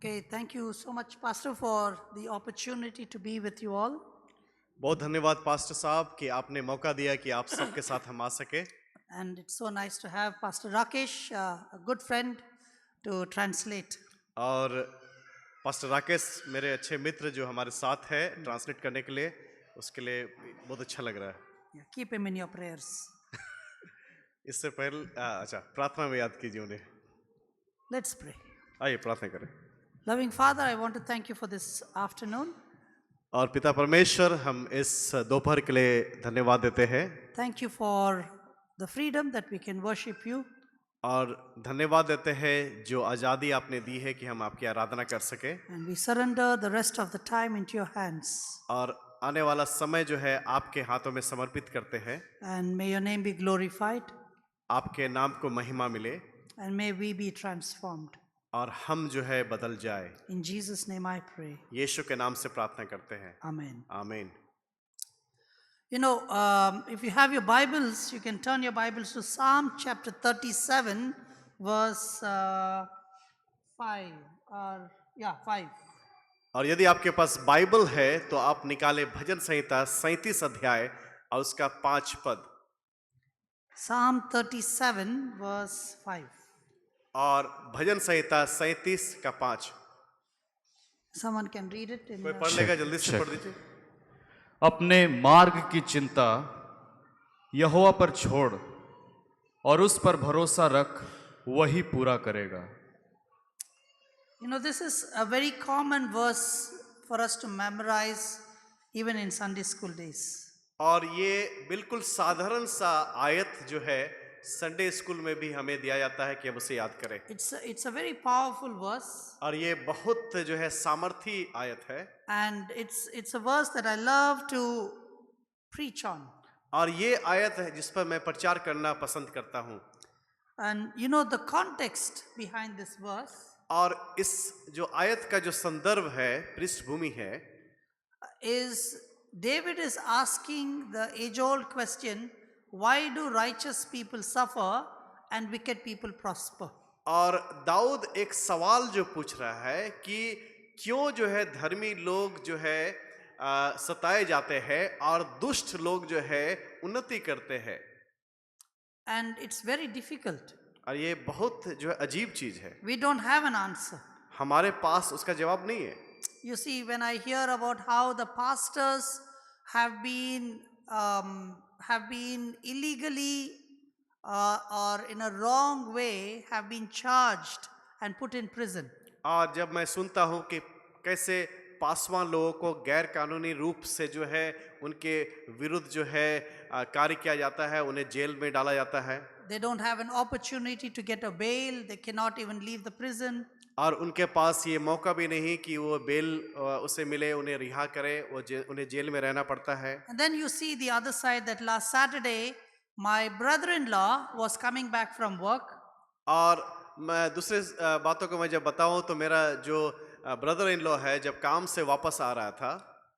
Okay, thank you so much, Pastor, for the opportunity to be with you all. बहुत धन्यवाद pastor साहब कि आपने मौका दिया कि आप सबके साथ हम आ सके। And it's so nice to have Pastor Rakesh, a good friend, to translate. और पास्टर राकेश मेरे अच्छे मित्र जो हमारे साथ है ट्रांसलेट करने के लिए, उसके लिए बहुत अच्छा लग रहा है। Yeah, keep him in your prayers. इससे पहले अच्छा प्रार्थना में याद कीजिए उन्हें। Let's pray. आइए प्रार्थना करें। Loving Father, I want to thank you for this afternoon. और पिता परमेश्वर, हम इस दोपहर के लिए धन्यवाद देते हैं Thank you for the freedom that we can worship you. और धन्यवाद देते हैं जो आज़ादी आपने दी है कि हम आपकी आराधना कर सके। And we surrender the rest of the time into your hands. और आने वाला समय जो है आपके हाथों में समर्पित करते हैं। And may your name be glorified. आपके नाम को महिमा मिले And may we be transformed. और हम जो है बदल जाए। In Jesus' name I pray. यीशु के नाम से प्रार्थना करते हैं, Amen. आमीन। You know, if you have your Bibles, you can turn your Bibles to Psalm chapter 37, verse 5. 5. और यदि आपके पास बाइबल है तो आप निकाले भजन संहिता 37 अध्याय और उसका 5 पद। Psalm 37, verse 5. और भजन संहिता 37 का 5। Someone can read it. कोई पढ़ लेगा, जल्दी से पढ़ दीजिए। अपने मार्ग की चिंता यहोवा पर छोड़ और उस पर भरोसा रख, वही पूरा करेगा। You know, this is a very common verse for us to memorize even in Sunday school days. और ये बिल्कुल साधारण सा आयत जो है संडे स्कूल में भी हमें दिया जाता है कि हम उसे याद करें। It's a very powerful verse. और ये बहुत जो है सामर्थी आयत है And it's a verse that I love to preach on. और ये आयत है जिस पर मैं प्रचार करना पसंद करता हूँ। And you know the context behind this verse और इस जो आयत का जो संदर्भ है, पृष्ठभूमि है, is David is asking the age-old question, why do righteous people suffer and wicked people prosper? और दाऊद एक सवाल जो पूछ रहा है कि क्यों जो है धर्मी लोग जो है सताए जाते हैं और दुष्ट लोग जो है उन्नति करते हैं। And it's very difficult. और ये बहुत जो है अजीब चीज है, We don't have an answer. हमारे पास उसका जवाब नहीं है। You see, when I hear about how the pastors have been illegally or in a wrong way have been charged and put in prison. और जब मैं सुनता हूँ कि कैसे पासवान लोगों को गैर कानूनी रूप से जो है उनके विरुद्ध जो है कार्य किया जाता है, उन्हें जेल में डाला जाता है, They don't have an opportunity to get a bail. They cannot even leave the prison. और उनके पास ये मौका भी नहीं कि वो बेल उसे मिले, उन्हें रिहा करे, उन्हें जेल में रहना पड़ता है। And then you see the other side that last Saturday, my brother-in-law was coming back from work. और मैं दूसरे बातों को मैं जब बताऊं तो मेरा जो ब्रदर इन लॉ है जब काम से वापस आ रहा था,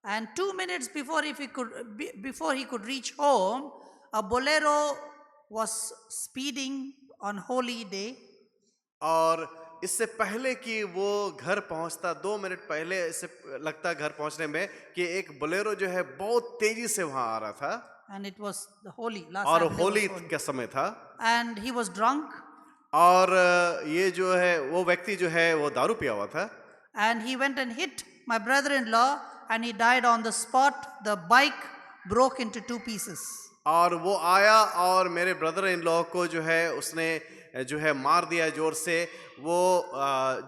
And 2 minutes before he could reach home, a bolero was speeding on Holy Day. और इससे पहले कि वो घर पहुंचता 2 मिनट पहले इससे लगता घर पहुंचने में कि एक बोलेरो जो है बहुत तेजी से वहां आ रहा था। And it was the holy last और Saturday was होली holy. का समय था And he was drunk. और ये जो है वो व्यक्ति जो है वो दारू पिया हुआ था And he went and hit my brother-in-law and he died on the spot. The bike broke into 2 pieces. और वो आया और मेरे ब्रदर इन लॉ को जो है उसने जो है मार दिया जोर से। वो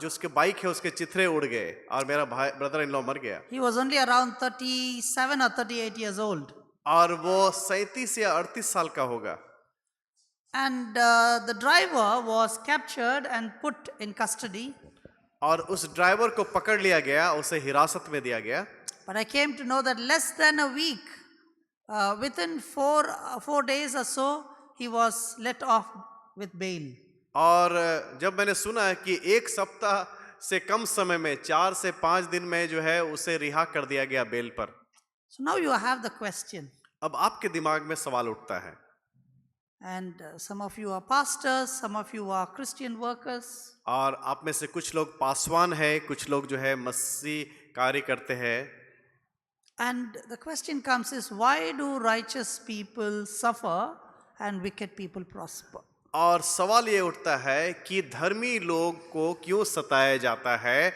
जो उसके बाइक है उसके चिथड़े उड़ गए और मेरा भाई ब्रदर इन लॉ मर गया। He was only around 37 or 38 years old. और वो 37 या 38 साल का होगा। And the driver was captured and put in custody. और उस ड्राइवर को पकड़ लिया गया, उसे हिरासत में दिया गया। But I came to know that less than a week, within 4 days or so, he was let off with bail. और जब मैंने सुना कि 1 सप्ताह से कम समय में 4 से 5 दिन में जो है उसे रिहा कर दिया गया बेल पर। So now you have the question. अब आपके दिमाग में सवाल उठता है And some of you are pastors, some of you are Christian workers. और आप में से कुछ लोग पासवान है, कुछ लोग जो है मसीह कार्य करते हैं. And the question comes is, why do righteous people suffer and wicked people prosper? और सवाल ये उठता है कि धर्मी लोग को क्यों सताया जाता है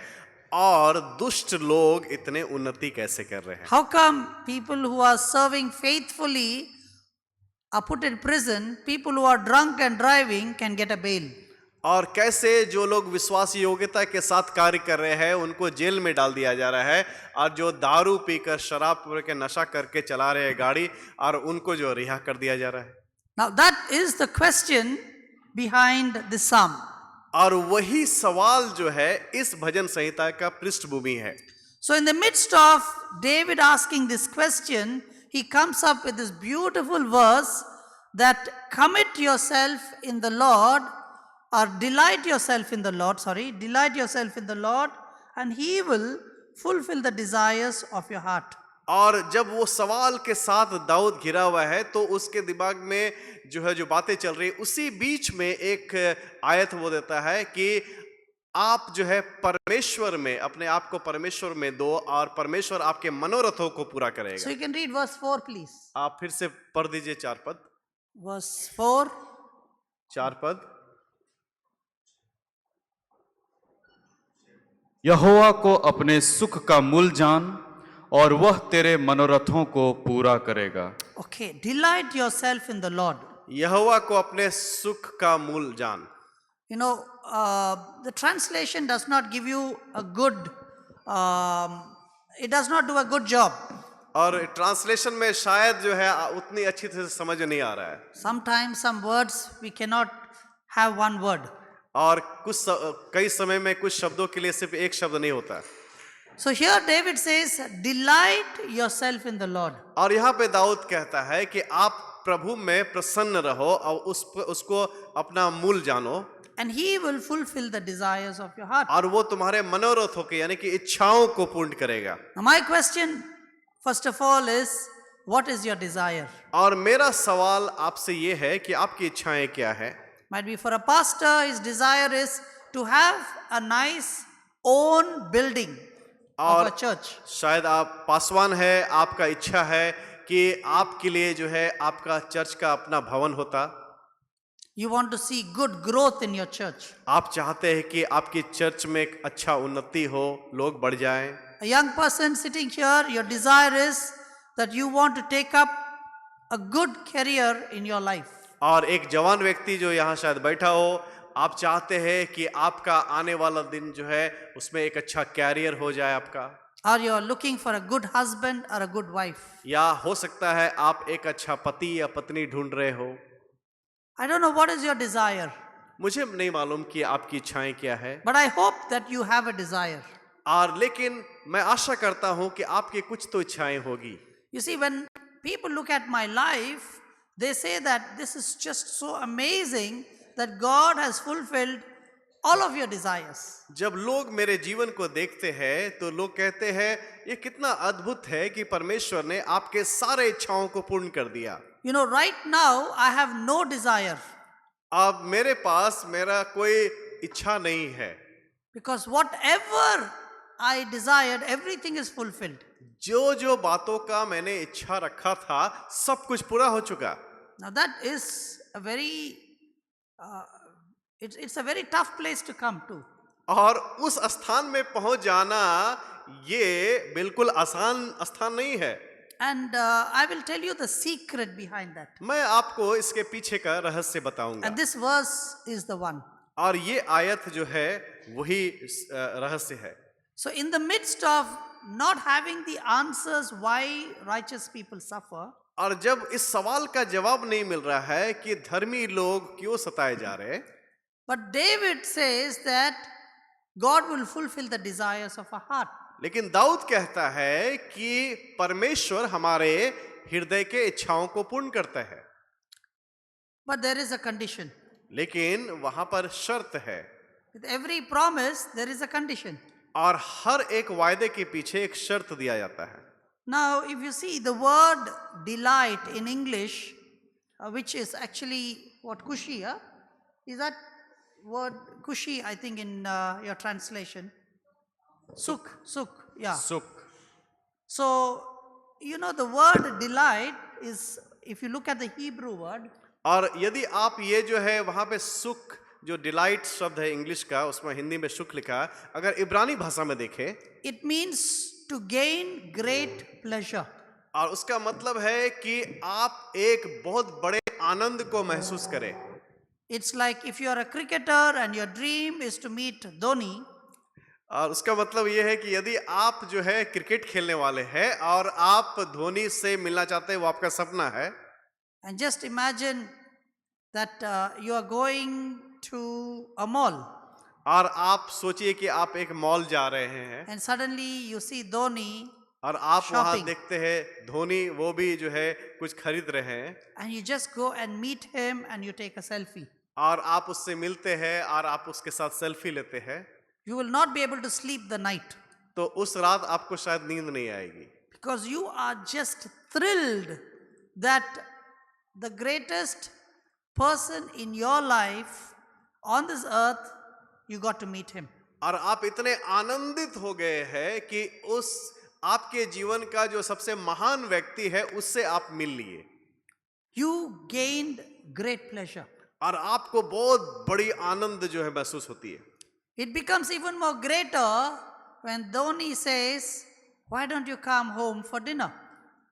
और दुष्ट लोग इतने उन्नति कैसे कर रहे हैं. How come people who are serving faithfully are put in prison? People who are drunk and driving can get a bail. और कैसे जो लोग विश्वास योग्यता के साथ कार्य कर रहे हैं उनको जेल में डाल दिया जा रहा है, और जो दारू पीकर शराब पी के नशा करके चला रहे हैं गाड़ी, और उनको जो रिहा कर दिया जा रहा है. Now that is the question behind this psalm. और वही सवाल जो है इस भजन संहिता का पृष्ठभूमि है. So in the midst of David asking this question, he comes up with this beautiful verse that commit yourself in the Lord, or delight yourself in the Lord, delight yourself in the Lord, and he will fulfill the desires of your heart. और जब वो सवाल के साथ दाऊद घिरा हुआ है तो उसके दिमाग में जो बातें चल रही, उसी बीच में एक आयत वो देता है कि आप जो है परमेश्वर में, अपने आप को परमेश्वर में दो और परमेश्वर आपके मनोरथों को पूरा So करेगा. you can read verse 4, please. आप फिर से पढ़ दीजिए 4 पद. Verse 4. 4 पद. यहोवा को अपने सुख का मूल जान और वह तेरे मनोरथों को पूरा करेगा. Okay, delight yourself in the Lord. यहोवा को अपने सुख का मूल जान. You know, the translation does not give you a good, it does not do a good job. और ट्रांसलेशन में शायद जो है उतनी अच्छी तरह से समझ नहीं आ रहा है. Sometimes some words we cannot have one word. और कई समय में कुछ शब्दों के लिए सिर्फ एक शब्द नहीं होता. So here David says, delight yourself in the Lord. और यहाँ पे दाऊद कहता है कि आप प्रभु में प्रसन्न रहो और उसको अपना मूल जानो, And he will fulfill the desires of your heart. और वो तुम्हारे मनोरथों के यानी कि इच्छाओं को पूर्ण करेगा. Now my question, first of all, is, what is your desire? और मेरा सवाल आपसे ये है कि आपकी इच्छाएं क्या है. Might be for a pastor, his desire is to have a nice own building of a church. शायद आप पासवान है, आपका इच्छा है कि आपके लिए जो है आपका चर्च का अपना भवन होता. You want to see good growth in your church. आप चाहते हैं कि आपकी चर्च में एक अच्छा उन्नति हो, लोग बढ़ जाएं. A young person sitting here, your desire is that you want to take up a good career in your life. और एक जवान व्यक्ति जो यहाँ शायद बैठा हो, आप चाहते हैं कि आपका आने वाला दिन जो है उसमें एक अच्छा कैरियर हो जाए आपका. Or you are looking for a good husband or a good wife. या हो सकता है आप एक अच्छा पति या पत्नी ढूंढ रहे हो. I don't know what is your desire, मुझे नहीं मालूम कि आपकी इच्छाएं क्या है, but I hope that you have a desire. और लेकिन मैं आशा करता हूं कि आपकी कुछ तो इच्छाएं होगी. You see, when people look at my life, they say that this is just so amazing that God has fulfilled all of your desires. जब लोग मेरे जीवन को देखते हैं तो लोग कहते हैं ये कितना अद्भुत है कि परमेश्वर ने आपके सारे इच्छाओं को पूर्ण कर दिया. You know, right now I have no desire, अब मेरे पास मेरा कोई इच्छा नहीं है, because whatever I desired, everything is fulfilled. जो बातों का मैंने इच्छा रखा था सब कुछ पूरा हो चुका. Now that is a very, it's a very tough place to come to. और उस स्थान में पहुंच जाना ये बिल्कुल आसान स्थान नहीं है. And I will tell you the secret behind that. मैं आपको इसके पीछे का रहस्य बताऊंगा. And this verse is the one. और ये आयत जो है वही रहस्य है. So in the midst of not having the answers why righteous people suffer, और जब इस सवाल का जवाब नहीं मिल रहा है कि धर्मी लोग क्यों सताए जा रहे हैं, but David says that God will fulfill the desires of our heart. लेकिन दाऊद कहता है कि परमेश्वर हमारे हृदय के इच्छाओं को पूर्ण करता है. But there is a condition. लेकिन वहां पर शर्त है. With every promise, there is a condition. और हर एक वायदे के पीछे एक शर्त दिया जाता है. Now, if you see the word delight in English, which is actually what Kushi, huh? Is that word Kushi, I think, in your translation? Suk, yeah. सुख. So, the word delight is, if you look at the Hebrew word, और यदि आप ये जो है वहां पे सुख, जो डिलाइट शब्द है इंग्लिश का, उसमें हिंदी में सुख लिखा है, अगर इब्रानी भाषा में देखें it means to gain great pleasure. और उसका मतलब है कि आप एक बहुत बड़े आनंद को महसूस करें. It's like if you are a cricketer and your dream is to meet Dhoni, और उसका मतलब ये है कि यदि आप जो है क्रिकेट खेलने वाले हैं और आप धोनी से मिलना चाहते हैं, वो आपका सपना है. and just imagine that you are going to a mall और आप सोचिए कि आप एक मॉल जा रहे हैं and suddenly you see Dhoni और आप वहां Shopping. देखते हैं धोनी, वो भी जो है कुछ खरीद रहे हैं and you just go and meet him and you take a selfie. और आप उससे मिलते हैं और आप उसके साथ सेल्फी लेते हैं, You will not be able to sleep the night तो उस रात आपको शायद नींद नहीं आएगी, because you are just thrilled that the greatest person in your life on this earth, you got to meet him. और आप इतने आनंदित हो गए हैं कि उस आपके जीवन का जो सबसे महान व्यक्ति है उससे आप मिल लिए You gained great pleasure. और आपको बहुत बड़ी आनंद जो है महसूस होती है. It becomes even more greater when Dhoni says, "Why don't you come home for dinner?"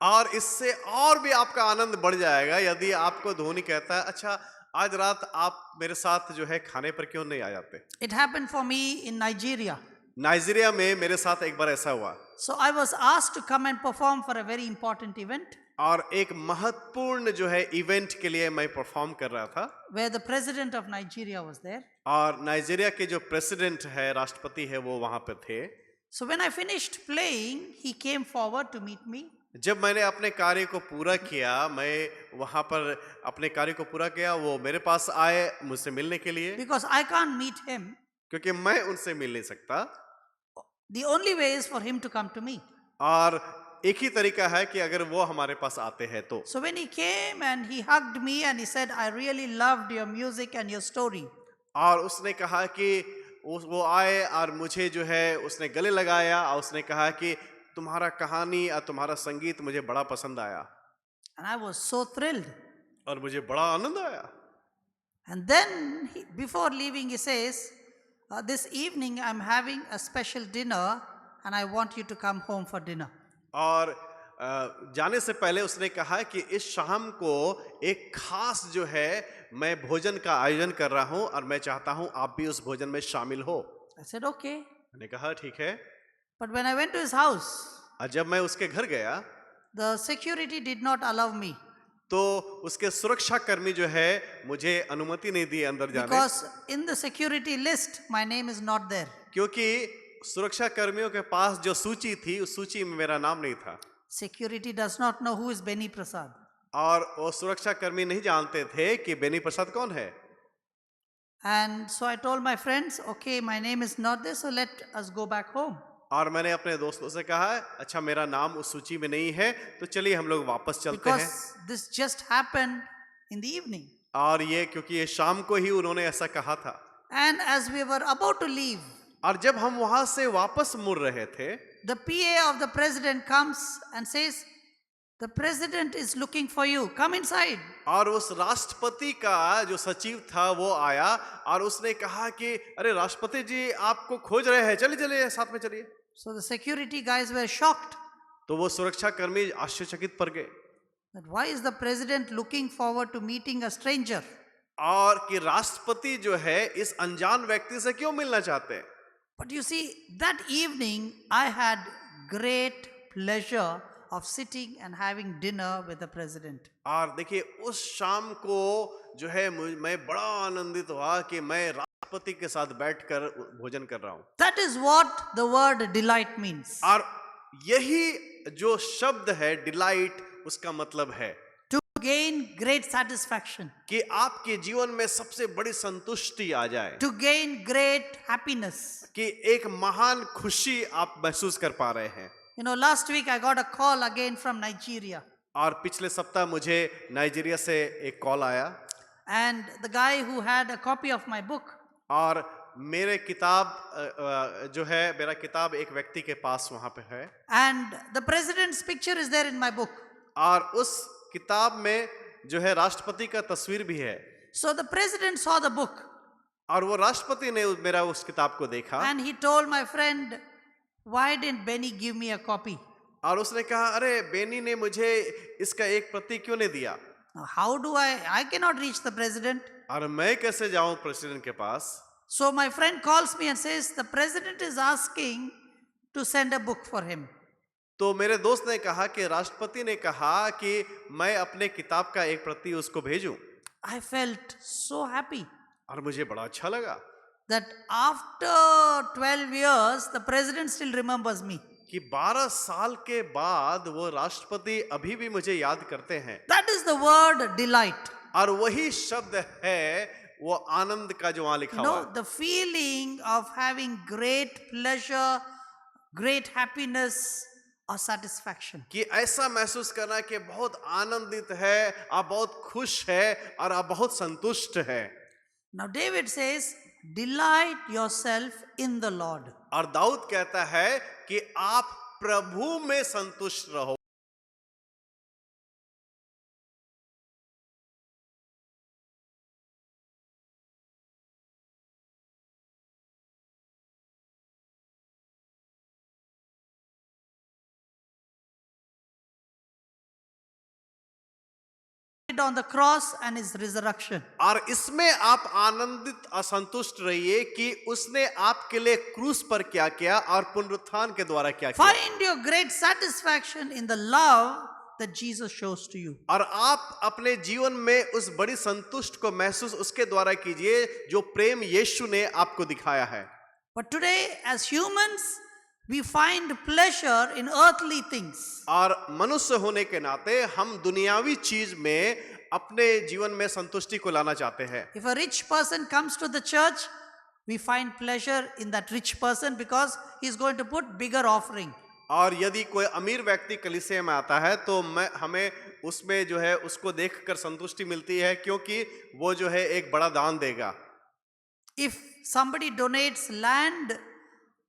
और इससे और भी आपका आनंद बढ़ जाएगा यदि आपको धोनी कहता है, अच्छा आज रात आप मेरे साथ जो है खाने पर क्यों नहीं आ जाते. It happened for me in Nigeria. Nigeria में मेरे साथ एक बार ऐसा हुआ So I was asked to come and perform for a very important event और एक महत्वपूर्ण जो है इवेंट के लिए मैं परफॉर्म कर रहा था where the president of Nigeria was there. और नाइजीरिया के जो प्रेसिडेंट है, राष्ट्रपति है, वो वहां पे थे. So when I finished playing, he came forward to meet me. जब मैंने अपने कार्य को पूरा किया, मैं वहां पर अपने कार्य को पूरा किया, वो मेरे पास आए मुझसे मिलने के लिए, Because I can't meet him. क्योंकि मैं उनसे मिल नहीं सकता The only way is for him to come to me. और एक ही तरीका है कि अगर वो हमारे पास आते हैं तो. So when he came and he hugged me and he said, "I really loved your music and your story." और उसने कहा कि वो आए और मुझे जो है उसने गले लगाया और उसने कहा कि तुम्हारा कहानी और तुम्हारा संगीत मुझे बड़ा पसंद आया And I was so thrilled. और मुझे बड़ा आनंद आया. And then before leaving, he says, "This evening I'm having a special dinner and I want you to come home for dinner." और जाने से पहले उसने कहा कि इस शाम को एक खास जो है मैं भोजन का आयोजन कर रहा हूं और मैं चाहता हूं आप भी उस भोजन में शामिल हो. I said, "Okay." मैंने कहा ठीक है. But when I went to his house, और जब मैं उसके घर गया the security did not allow me तो उसके सुरक्षा कर्मी जो है मुझे अनुमति नहीं दी अंदर जाने, because in the security list, my name is not there. क्योंकि सुरक्षा कर्मियों के पास जो सूची थी उस सूची में मेरा नाम नहीं था Security does not know who is Beni Prasad. और वो सुरक्षा कर्मी नहीं जानते थे कि बेनी प्रसाद कौन है. And so I told my friends, "Okay, my name is not there, so let us go back home." और मैंने अपने दोस्तों से कहा, अच्छा मेरा नाम उस सूची में नहीं है तो चलिए हम लोग वापस चलते हैं. Because this just happened in the evening. और ये क्योंकि ये शाम को ही उन्होंने ऐसा कहा था. And as we were about to leave, और जब हम वहां से वापस मुड़ रहे थे the PA of the president comes and says, "The president is looking for you. Come inside." और उस राष्ट्रपति का जो सचिव था वो आया और उसने कहा कि अरे राष्ट्रपति जी आपको खोज रहे हैं, चलिए चलिए साथ में चलिए. So the security guys were shocked तो वो सुरक्षा कर्मी आश्चर्यचकित पड़ गए that why is the president looking forward to meeting a stranger? और कि राष्ट्रपति जो है इस अनजान व्यक्ति से क्यों मिलना चाहते हैं. But you see, that evening I had great pleasure of sitting and having dinner with the president. और देखिए उस शाम को जो है मैं बड़ा आनंदित हुआ कि मैं राष्ट्रपति के साथ बैठकर भोजन कर रहा हूं. That is what the word delight means. और यही जो शब्द है डिलाइट, उसका मतलब है To gain great satisfaction. कि आपके जीवन में सबसे बड़ी संतुष्टि आ जाए, To gain great happiness. कि एक महान खुशी आप महसूस कर पा रहे हैं. You know, last week I got a call again from Nigeria. और पिछले सप्ताह मुझे नाइजीरिया से एक कॉल आया and the guy who had a copy of my book, और मेरे किताब जो है मेरा किताब एक व्यक्ति के पास वहां पे है and the president's picture is there in my book. और उस किताब में जो है राष्ट्रपति का तस्वीर भी है So the president saw the book और वो राष्ट्रपति ने मेरा उस किताब को देखा and he told my friend, why didn't Benny give me a copy? और उसने कहा अरे बेनी ने मुझे इसका एक प्रति क्यों नहीं दिया Now, how do I cannot reach the president. और मैं कैसे जाऊं प्रेसिडेंट के पास So my friend calls me and says, the president is asking to send a book for him. तो मेरे दोस्त ने कहा कि राष्ट्रपति ने कहा कि मैं अपने किताब का एक प्रति उसको भेजूं I felt so happy और मुझे बड़ा अच्छा लगा that after 12 years, the president still remembers me. कि 12 साल के बाद वो राष्ट्रपति अभी भी मुझे याद करते हैं That is the word delight. और वही शब्द है वो आनंद का जो वहां लिखा हुआ है The feeling of having great pleasure, great happiness or satisfaction. कि ऐसा महसूस करना कि बहुत आनंदित है आप बहुत खुश है और आप बहुत संतुष्ट है Now David says, delight yourself in the Lord. और दाऊद कहता है कि आप प्रभु में संतुष्ट रहो On the cross and his resurrection. और इसमें आप आनंदित और संतुष्ट रहिए कि उसने आपके लिए क्रूस पर क्या किया और पुनरुत्थान के द्वारा क्या किया Find your great satisfaction in the love that Jesus shows to you. और आप अपने जीवन में उस बड़ी संतुष्ट को महसूस उसके द्वारा कीजिए जो प्रेम यीशु ने आपको दिखाया है But today, as humans, we find pleasure in earthly things. और मनुष्य होने के नाते हम दुनियावी चीज में अपने जीवन में संतुष्टि को लाना चाहते हैं If a rich person comes to the church, we find pleasure in that rich person because he's going to put bigger offering. और यदि कोई अमीर व्यक्ति कलीसिया में आता है तो हमें उसमें जो है उसको देखकर संतुष्टि मिलती है क्योंकि वो जो है एक बड़ा दान देगा If somebody donates land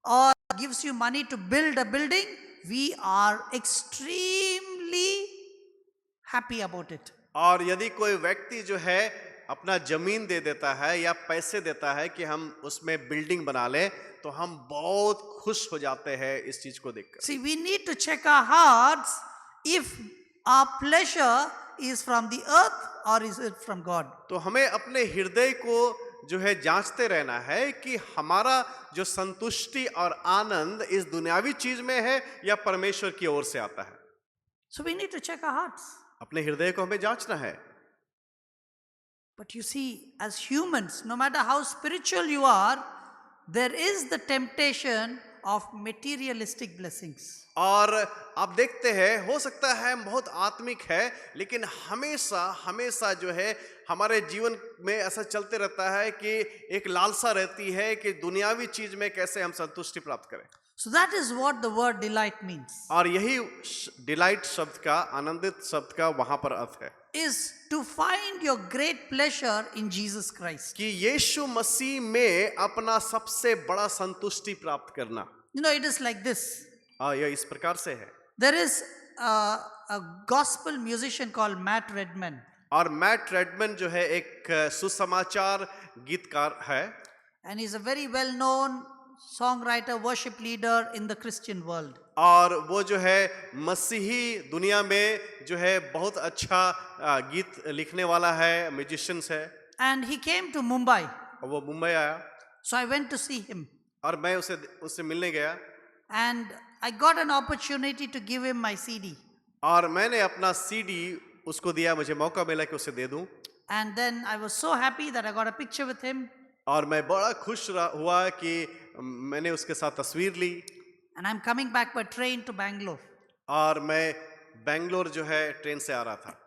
or gives you money to build a building, we are extremely happy about it. और यदि कोई व्यक्ति जो है अपना जमीन दे देता है या पैसे देता है कि हम उसमें बिल्डिंग बना लें तो हम बहुत खुश हो जाते हैं इस चीज को देखकर See, we need to check our hearts if our pleasure is from the earth or is it from God. तो हमें अपने हृदय को जो है जांचते रहना है कि हमारा जो संतुष्टि और आनंद इस दुनियावी चीज में है या परमेश्वर की ओर से आता है So we need to check our hearts. अपने हृदय को हमें जांचना है But you see, as humans, no matter how spiritual you are, there is the temptation of materialistic blessings. और आप देखते हैं हो सकता है हम बहुत आत्मिक है लेकिन हमेशा हमेशा जो है हमारे जीवन में ऐसा चलते रहता है कि एक लालसा रहती है कि दुनियावी चीज में कैसे हम संतुष्टि प्राप्त करें So that is what the word delight means. और यही डिलाइट शब्द का आनंदित शब्द का वहां पर अर्थ है Is to find your great pleasure in Jesus Christ. कि यीशु मसीह में अपना सबसे बड़ा संतुष्टि प्राप्त करना You know, it is like this. यह इस प्रकार से है There is a gospel musician called Matt Redman. और मैट रेडमन जो है एक सुसमाचार गीतकार है And he's a very well-known songwriter, worship leader in the Christian world. और वो जो है मसीही दुनिया में जो है बहुत अच्छा गीत लिखने वाला है म्यूजिशियंस है And he came to Mumbai. और वो मुंबई आया So I went to see him. और मैं उससे मिलने गया And I got an opportunity to give him my CD. और मैंने अपना सीडी उसको दिया मुझे मौका मिला कि उसे दे दूं And then I was so happy that I got a picture with him. और मैं बड़ा खुश हुआ कि मैंने उसके साथ तस्वीर ली And I'm coming back by train to Bangalore. और मैं बेंगलोर जो है ट्रेन से आ रहा था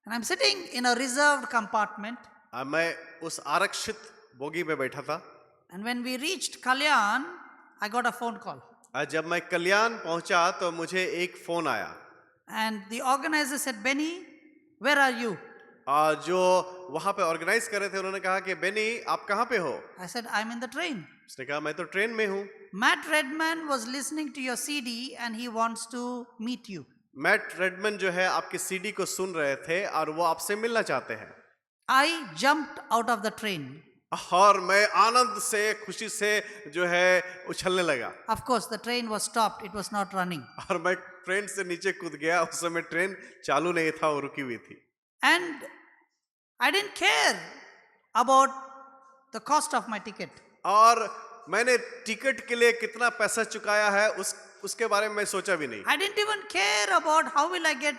And I'm sitting in a reserved compartment. मैं उस आरक्षित बोगी में बैठा था And when we reached Kalyan, I got a phone call. जब मैं कल्याण पहुंचा तो मुझे एक फोन आया And the organizer said, Benny, where are you? जो वहां पे ऑर्गेनाइज कर रहे थे उन्होंने कहा कि बेनी आप कहाँ पे हो? I said, I'm in the train. उसने कहा मैं तो ट्रेन में हूँ. Matt Redman was listening to your CD and he wants to meet you. Matt Redman जो है आपकी सीडी को सुन रहे थे और वो आपसे मिलना चाहते हैं. I jumped out of the train. और मैं आनंद से खुशी से जो है उछलने लगा. Of course, the train was stopped. It was not running. और मैं ट्रेन से नीचे कूद गया. उस समय ट्रेन चालू नहीं था, वो रुकी हुई थी. And I didn't care about the cost of my ticket. और मैंने टिकट के लिए कितना पैसा चुकाया है उसके बारे में मैं सोचा भी नहीं. I didn't even care about how will I get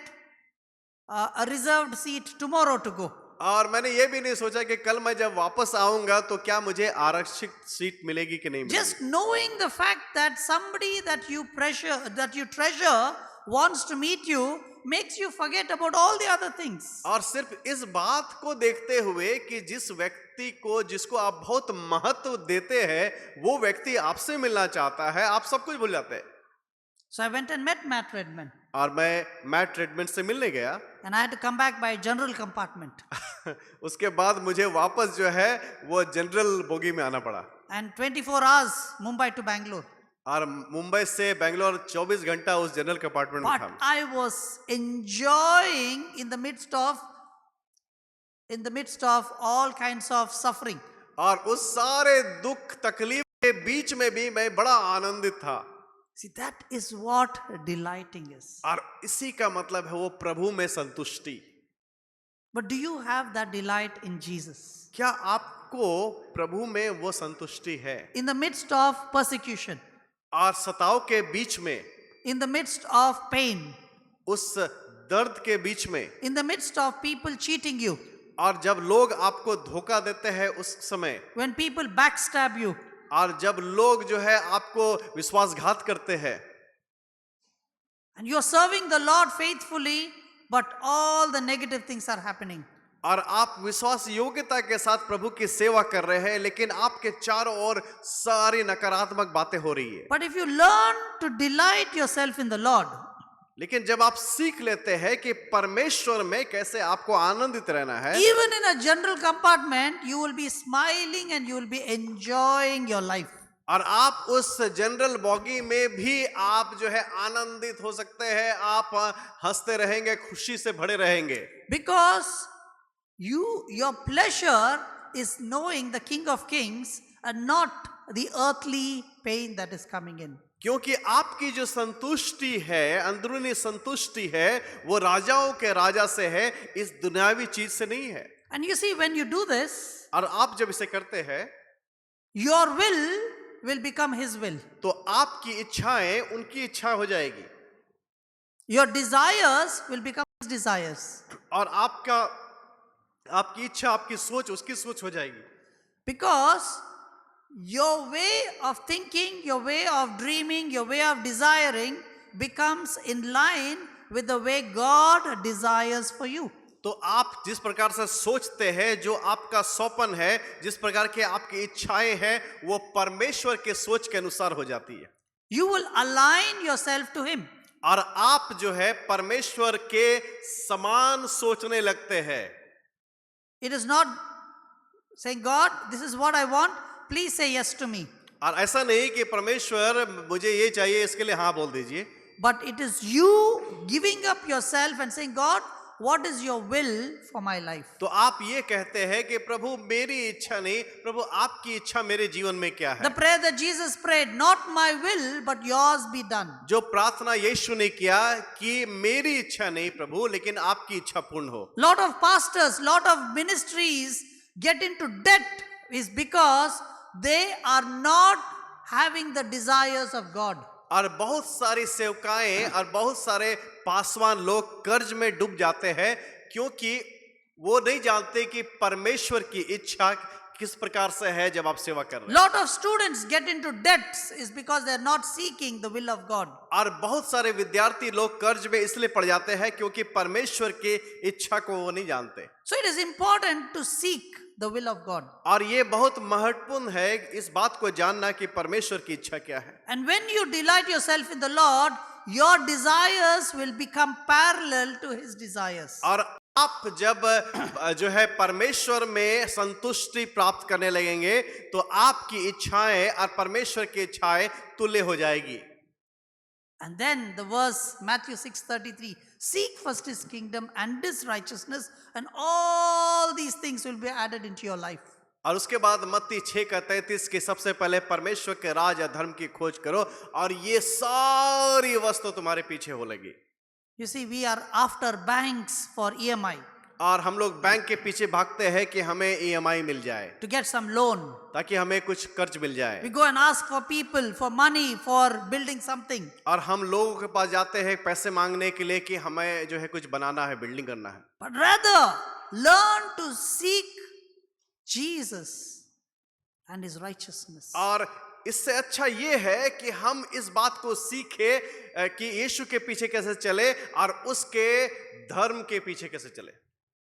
a reserved seat tomorrow to go. और मैंने ये भी नहीं सोचा कि कल मैं जब वापस आऊंगा तो क्या मुझे आरक्षित सीट मिलेगी कि नहीं मिलेगी. Just knowing the fact that somebody that you treasure wants to meet you makes you forget about all the other things. और सिर्फ इस बात को देखते हुए कि जिस व्यक्ति को जिसको आप बहुत महत्व देते हैं वो व्यक्ति आपसे मिलना चाहता है, आप सब कुछ भूल जाते हैं. So I went and met Matt Redman. और मैं मैट रेडमन से मिलने गया. And I had to come back by general compartment. उसके बाद मुझे वापस जो है वो जनरल बोगी में आना पड़ा. And 24 hours Mumbai to Bangalore. और मुंबई से बेंगलोर 24 घंटा उस जनरल कंपार्टमेंट में But था. I was enjoying in the midst of all kinds of suffering. और उस सारे दुख तकलीफ के बीच में भी मैं बड़ा आनंदित था. See, that is what delighting is. और इसी का मतलब है वो प्रभु में संतुष्टि. But do you have that delight in Jesus? क्या आपको प्रभु में वो संतुष्टि है? In the midst of persecution, और सताव के बीच में, in the midst of pain, उस दर्द के बीच में, in the midst of people cheating you, और जब लोग आपको धोखा देते हैं उस समय, when people backstab you, और जब लोग जो है आपको विश्वासघात करते हैं, and you are serving the Lord faithfully, but all the negative things are happening. और आप विश्वास योग्यता के साथ प्रभु की सेवा कर रहे हैं, लेकिन आपके चारों ओर सारी नकारात्मक बातें हो रही है. But if you learn to delight yourself in the Lord, लेकिन जब आप सीख लेते हैं कि परमेश्वर में कैसे आपको आनंदित रहना है, even in a general compartment, you will be smiling and you will be enjoying your life. और आप उस जनरल बॉगी में भी आप जो है आनंदित हो सकते हैं, आप हंसते रहेंगे, खुशी से भरे रहेंगे. Because your pleasure is knowing the King of Kings and not the earthly pain that is coming in. क्योंकि आपकी जो संतुष्टि है, अंदरूनी संतुष्टि है, वो राजाओं के राजा से है, इस दुनियावी चीज से नहीं है. And you see, when you do this, और आप जब इसे करते हैं, your will become His will. तो आपकी इच्छाएं उनकी इच्छा हो जाएगी. Your desires will become His desires. और आपकी इच्छा, आपकी सोच उसकी सोच हो जाएगी. Because your way of thinking, your way of dreaming, your way of desiring becomes in line with the way God desires for you. तो आप जिस प्रकार से सोचते हैं, जो आपका सौपन है, जिस प्रकार के आपकी इच्छाएं हैं, वो परमेश्वर के सोच के अनुसार हो जाती है. You will align yourself to Him. और आप जो है परमेश्वर के समान सोचने लगते हैं. It is not saying, God, this is what I want, please say yes to me. और ऐसा नहीं कि परमेश्वर मुझे ये चाहिए, इसके लिए हाँ बोल दीजिए. But it is you giving up yourself and saying, God, what is your will for my life? तो आप ये कहते हैं कि प्रभु मेरी इच्छा नहीं, प्रभु आपकी इच्छा मेरे जीवन में क्या The है. prayer that Jesus prayed, not my will, but yours be done. जो प्रार्थना यीशु ने किया कि मेरी इच्छा नहीं प्रभु, लेकिन आपकी इच्छा पूर्ण हो. Lot of pastors, lot of ministries get into debt is because they are not having the desires of God. और बहुत सारी सेवकाएं और बहुत सारे पासवान लोग कर्ज में डूब जाते हैं, क्योंकि वो नहीं जानते कि परमेश्वर की इच्छा किस प्रकार से है जब आप सेवा कर रहे हैं. Lot of students get into debts is because they are not seeking the will of God. और बहुत सारे विद्यार्थी लोग कर्ज में इसलिए पड़ जाते हैं क्योंकि परमेश्वर की इच्छा को वो नहीं जानते. So it is important to seek the will of God. और ये बहुत महत्वपूर्ण है इस बात को जानना कि परमेश्वर की इच्छा क्या है. And when you delight yourself in the Lord, your desires will become parallel to his desires. और आप जब जो है परमेश्वर में संतुष्टि प्राप्त करने लगेंगे तो आपकी इच्छाएं और परमेश्वर की इच्छाएं तुल्य हो जाएगी। And then the verse Matthew 6:33, seek first his kingdom and his righteousness, and all these things will be added into your life. और उसके बाद मत्ती 6:33 के सबसे पहले परमेश्वर के राज या धर्म की खोज करो और ये सारी वस्तु तुम्हारे पीछे हो लगी। You see, we are after banks for EMI, और हम लोग बैंक के पीछे भागते हैं कि हमें EMI मिल जाए, to get some loan. ताकि हमें कुछ कर्ज मिल जाए। We go and ask for people for money for building something. और हम लोगों के पास जाते हैं पैसे मांगने के लिए कि हमें जो है कुछ बनाना है, बिल्डिंग करना है। But rather, learn to seek Jesus and his righteousness. और इससे अच्छा ये है कि हम इस बात को सीखे कि यीशु के पीछे कैसे चले और उसके धर्म के पीछे कैसे चले,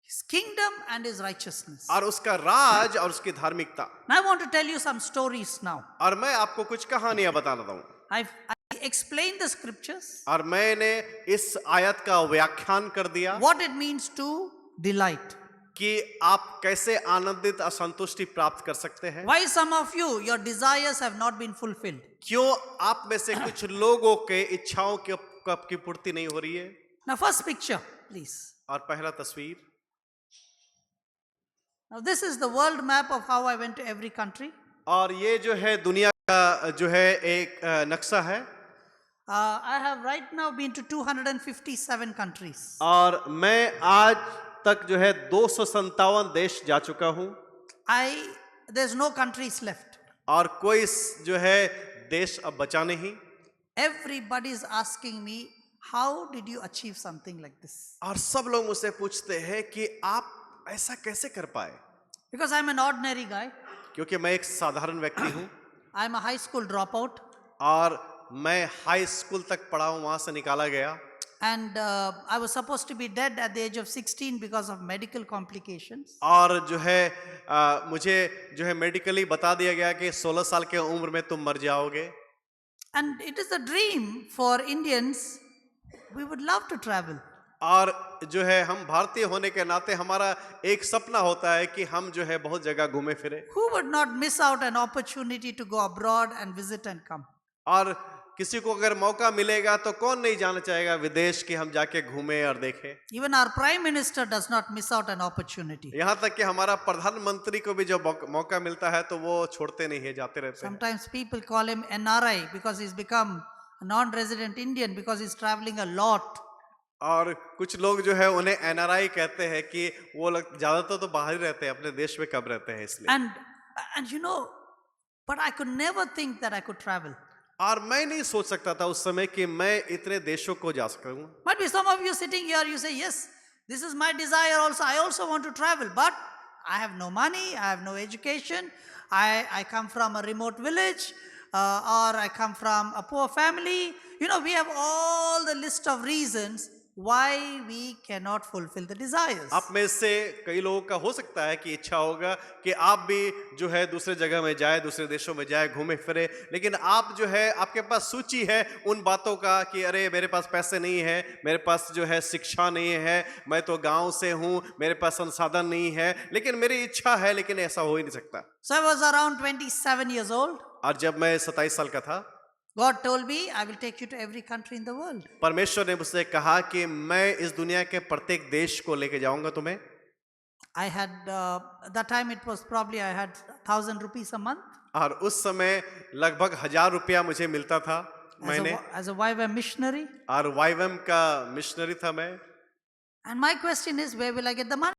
His kingdom and his righteousness. और उसका राज और उसकी धार्मिकता। Now I want to tell you some stories now. और मैं आपको कुछ कहानियां बताना हूं। I explained the scriptures, और मैंने इस आयत का व्याख्यान कर दिया what it means to delight. कि आप कैसे आनंदित और संतुष्टि प्राप्त कर सकते हैं। Why some of you, your desires have not been fulfilled. क्यों आप में से कुछ लोगों के इच्छाओं की पूर्ति नहीं हो रही है। Now first picture, please. और पहला तस्वीर, Now this is the world map of how I went to every country. और ये जो है दुनिया का जो है एक नक्शा है। I have right now been to 257 countries. और मैं आज तक जो है 257 देश जा चुका हूं। There's no countries left. और कोई जो है देश अब बचा नहीं। Everybody is asking me, how did you achieve something like this? और सब लोग मुझसे पूछते हैं कि आप ऐसा कैसे कर पाए। Because I'm an ordinary guy. क्योंकि मैं एक साधारण व्यक्ति हूं I'm a high school dropout. और मैं हाई स्कूल तक पढ़ा हूं, वहां से निकाला गया। And I was supposed to be dead at the age of 16 because of medical complications. और जो है मुझे जो है मेडिकली बता दिया गया कि 16 साल के उम्र में तुम मर जाओगे। And it is a dream for Indians. We would love to travel. और जो है हम भारतीय होने के नाते हमारा एक सपना होता है कि हम जो है बहुत जगह घूमे फिरे। Who would not miss out an opportunity to go abroad and visit and come? और किसी को अगर मौका मिलेगा तो कौन नहीं जाना चाहेगा विदेश कि हम जाके घूमे और देखें। Even our prime minister does not miss out an opportunity. यहाँ तक कि हमारा प्रधानमंत्री को भी जब मौका मिलता है तो वो छोड़ते नहीं है, जाते रहते हैं। Sometimes people call him NRI because he's become a non-resident Indian because he's traveling a lot. और कुछ लोग जो है उन्हें NRI कहते हैं कि वो लोग ज्यादातर तो बाहर ही रहते हैं, अपने देश में कब रहते हैं इसलिए। And you know, but I could never think that I could travel. और मैं नहीं सोच सकता था उस समय कि मैं इतने देशों को जा सकता हूँ। Might be some of you sitting here, you say, yes, this is my desire also. I also want to travel, but I have no money, I have no education, I come from a remote village, or I come from a poor family. You know, we have all the list of reasons why we cannot fulfill the desires. आप में से कई लोगों का हो सकता है कि इच्छा होगा कि आप भी जो है दूसरे जगह में जाए, दूसरे देशों में जाए, घूमे फिरे, लेकिन आप जो है आपके पास सूची है उन बातों का कि अरे मेरे पास पैसे नहीं है, मेरे पास जो है शिक्षा नहीं है, मैं तो गांव से हूं, मेरे पास संसाधन नहीं है, लेकिन मेरी इच्छा है, लेकिन ऐसा हो ही नहीं सकता। So I was around 27 years old. और जब मैं 27 साल का था, God told me, I will take you to every country in the world. परमेश्वर ने मुझसे कहा कि मैं इस दुनिया के प्रत्येक देश को लेके जाऊंगा तुम्हें। I had, that time it was probably I had 1,000 rupees a month. और उस समय लगभग 1000 रुपया मुझे मिलता था महीने। As a YWAM missionary. और YWAM का मिशनरी था मैं। And my question is, where will I get the money?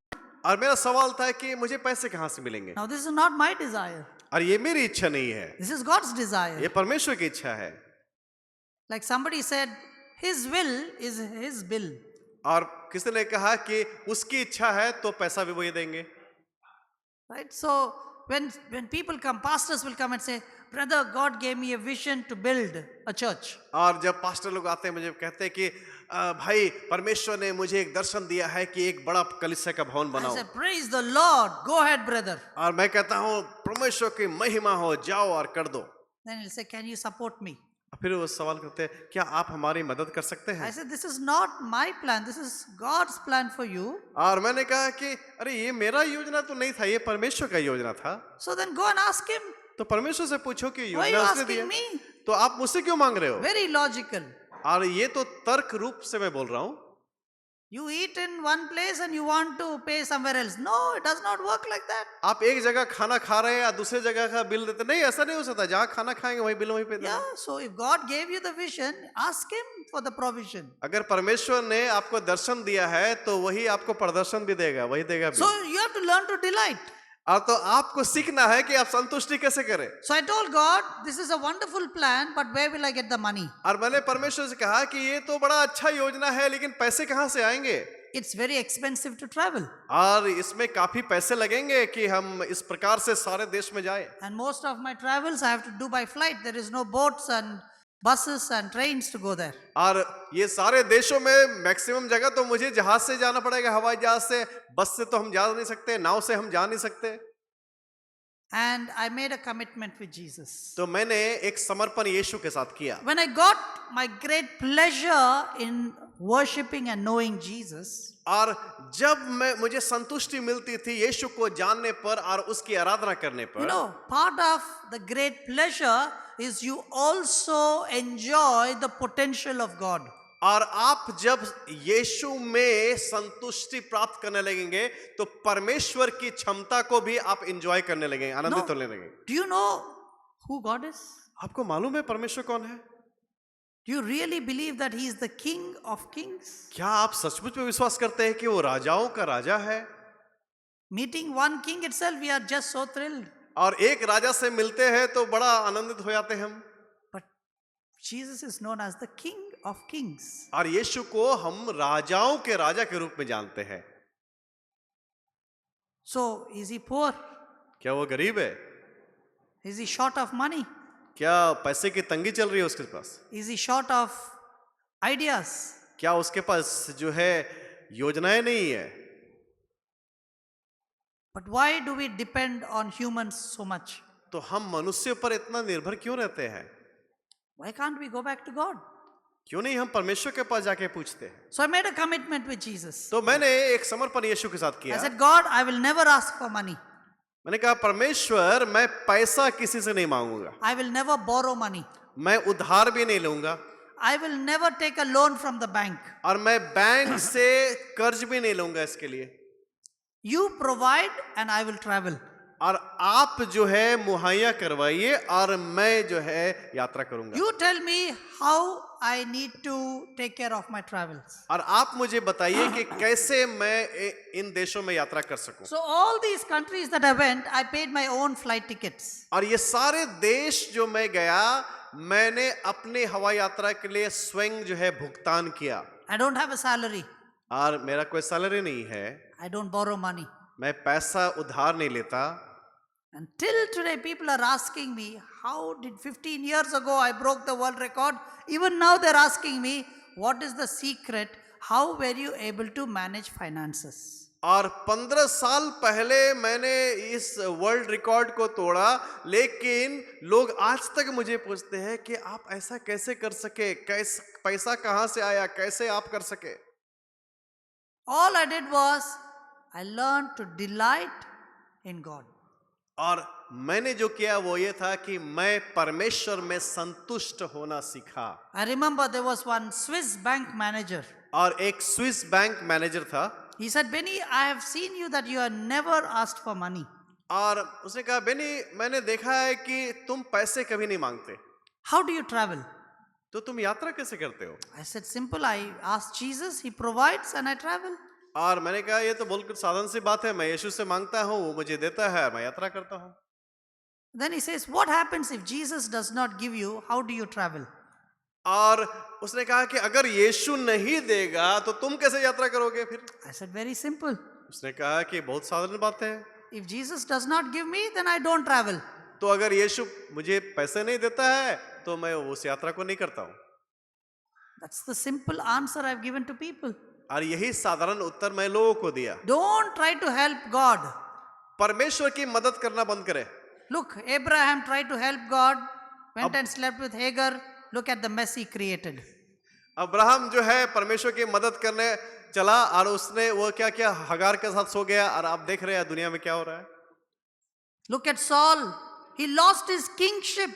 और मेरा सवाल था कि मुझे पैसे कहाँ से मिलेंगे। Now this is not my desire. और ये मेरी इच्छा नहीं है, This is God's desire. ये परमेश्वर की इच्छा है। Like somebody said, His will is His bill. और किसी ने कहा कि उसकी इच्छा है तो पैसा भी वही देंगे। Right? So when people come, pastors will come and say, brother, God gave me a vision to build a church. और जब पास्टर लोग आते हैं मुझे कहते हैं कि भाई परमेश्वर ने मुझे एक दर्शन दिया है कि एक बड़ा कलीसिया का भवन I बनाओ। said, praise the Lord. Go ahead, brother. और मैं कहता हूँ परमेश्वर की महिमा हो, जाओ और कर दो। Then he'll say, can you support me? फिर वो सवाल करते हैं, क्या आप हमारी मदद कर सकते I हैं? said, this is not my plan. This is God's plan for you. और मैंने कहा कि अरे ये मेरा योजना तो नहीं था, ये परमेश्वर का योजना था। So then go and ask him. तो परमेश्वर से पूछो कि Why are you योजना उसने asking दिया, me? तो आप मुझसे क्यों मांग रहे हो? Very logical. और ये तो तर्क रूप से मैं बोल रहा हूँ। You eat in one place and you want to pay somewhere else. No, it does not work like that. आप एक जगह खाना खा रहे हैं या दूसरे जगह का बिल देते, नहीं ऐसा नहीं हो सकता। जहाँ खाना खाएंगे वही बिल वहीं पे देना। Yeah, so if God gave you the vision, ask him for the provision. अगर परमेश्वर ने आपको दर्शन दिया है तो वही आपको प्रदर्शन भी देगा, वही देगा So bill. you have to learn to delight. और तो आपको सीखना है कि आप संतुष्टि कैसे करें। So I told God, this is a wonderful plan, but where will I get the money? और मैंने परमेश्वर से कहा कि ये तो बड़ा अच्छा योजना है, लेकिन पैसे कहाँ से आएंगे? It's very expensive to travel. और इसमें काफी पैसे लगेंगे कि हम इस प्रकार से सारे देश में जाएं। And most of my travels I have to do by flight. There is no boats and buses and trains to go there. और ये सारे देशों में मैक्सिमम जगह तो मुझे जहाज से जाना पड़ेगा, हवाई जहाज से, बस से तो हम जा नहीं सकते, नाव से हम जा नहीं सकते। And I made a commitment with Jesus. तो मैंने एक समर्पण यीशु के साथ किया। When I got my great pleasure in worshipping and knowing Jesus, और जब मुझे संतुष्टि मिलती थी यीशु को जानने पर और उसकी आराधना करने you पर, know, part of the great pleasure is you also enjoy the potential of God. और आप जब यीशु में संतुष्टि प्राप्त करने लगेंगे तो परमेश्वर की क्षमता को भी आप एंजॉय करने लगेंगे, आनंदित होने लगेंगे। Do you know who God is? आपको मालूम है परमेश्वर कौन है? Do you really believe that He is the King of Kings? क्या आप सचमुच में विश्वास करते हैं कि वो राजाओं का राजा है? Meeting one king itself, we are just so thrilled. और एक राजा से मिलते हैं तो बड़ा आनंदित हो जाते हैं हम। But Jesus is known as the King of Kings. और यीशु को हम राजाओं के राजा के रूप में जानते हैं। So, is He poor? क्या वो गरीब है? Is He short of money? क्या पैसे की तंगी चल रही है उसके पास? Is He short of ideas? क्या उसके पास जो है योजनाएं नहीं है? But why do we depend on humans so much? तो हम मनुष्यों पर इतना निर्भर क्यों रहते हैं? Why can't we go back to God? क्यों नहीं हम परमेश्वर के पास जाके पूछते हैं? So I made a commitment with Jesus. तो मैंने एक समर्पण यीशु के साथ I किया। said, God, I will never ask for money. मैंने कहा परमेश्वर मैं पैसा किसी से नहीं मांगूंगा, I will never borrow money. मैं उधार भी नहीं लूंगा, I will never take a loan from the bank. और मैं बैंक से कर्ज भी नहीं लूंगा इसके लिए। You provide and I will travel. और आप जो है मुहैया करवाइए और मैं जो है यात्रा करूंगा। You tell me how I need to take care of my travels. और आप मुझे बताइए कि कैसे मैं इन देशों में यात्रा कर सकूं। So all these countries that I went, I paid my own flight tickets. और ये सारे देश जो मैं गया, मैंने अपने हवाई यात्रा के लिए स्वयं जो है भुगतान किया। I don't have a salary. और मेरा कोई सैलरी नहीं है, I don't borrow money. मैं पैसा उधार नहीं लेता। And till today, people are asking me, how did 15 years ago I broke the world record? Even now they're asking me, what is the secret? How were you able to manage finances? और 15 साल पहले मैंने इस world record को तोड़ा, लेकिन लोग आज तक मुझे पूछते हैं कि आप ऐसा कैसे कर सके, कैसे पैसा कहां से आया, कैसे आप कर सके। All I did was, I learned to delight in God. और मैंने जो किया वो ये था कि मैं परमेश्वर में संतुष्ट होना सीखा। I remember there was one Swiss bank manager. और एक स्विस बैंक मैनेजर था। He said, Benny, I have seen you that you have never asked for money. और उसने कहा, बेनी मैंने देखा है कि तुम पैसे कभी नहीं मांगते, How do you travel? तो तुम यात्रा कैसे करते हो? I said, simple. I ask Jesus, He provides, and I travel. और मैंने कहा ये तो बिल्कुल साधारण सी बात है, मैं यीशु से मांगता हूँ, वो मुझे देता है, मैं यात्रा करता हूँ। Then he says, what happens if Jesus does not give you? How do you travel? और उसने कहा कि अगर यीशु नहीं देगा तो तुम कैसे यात्रा करोगे फिर? I said, very simple. उसने कहा कि बहुत साधारण बात है, If Jesus does not give me, then I don't travel. तो अगर यीशु मुझे पैसे नहीं देता है तो मैं उस यात्रा को नहीं करता हूँ। That's the simple answer I've given to people. और यही साधारण उत्तर मैं लोगों को दिया। Don't try to help God. परमेश्वर की मदद करना बंद करें। Look, Abraham tried to help God, went and slept with Hagar. Look at the mess he created. Abraham जो है परमेश्वर की मदद करने चला और उसने वो क्या क्या हगार के साथ सो गया, और आप देख रहे हैं दुनिया में क्या हो रहा है। Look at Saul. He lost his kingship.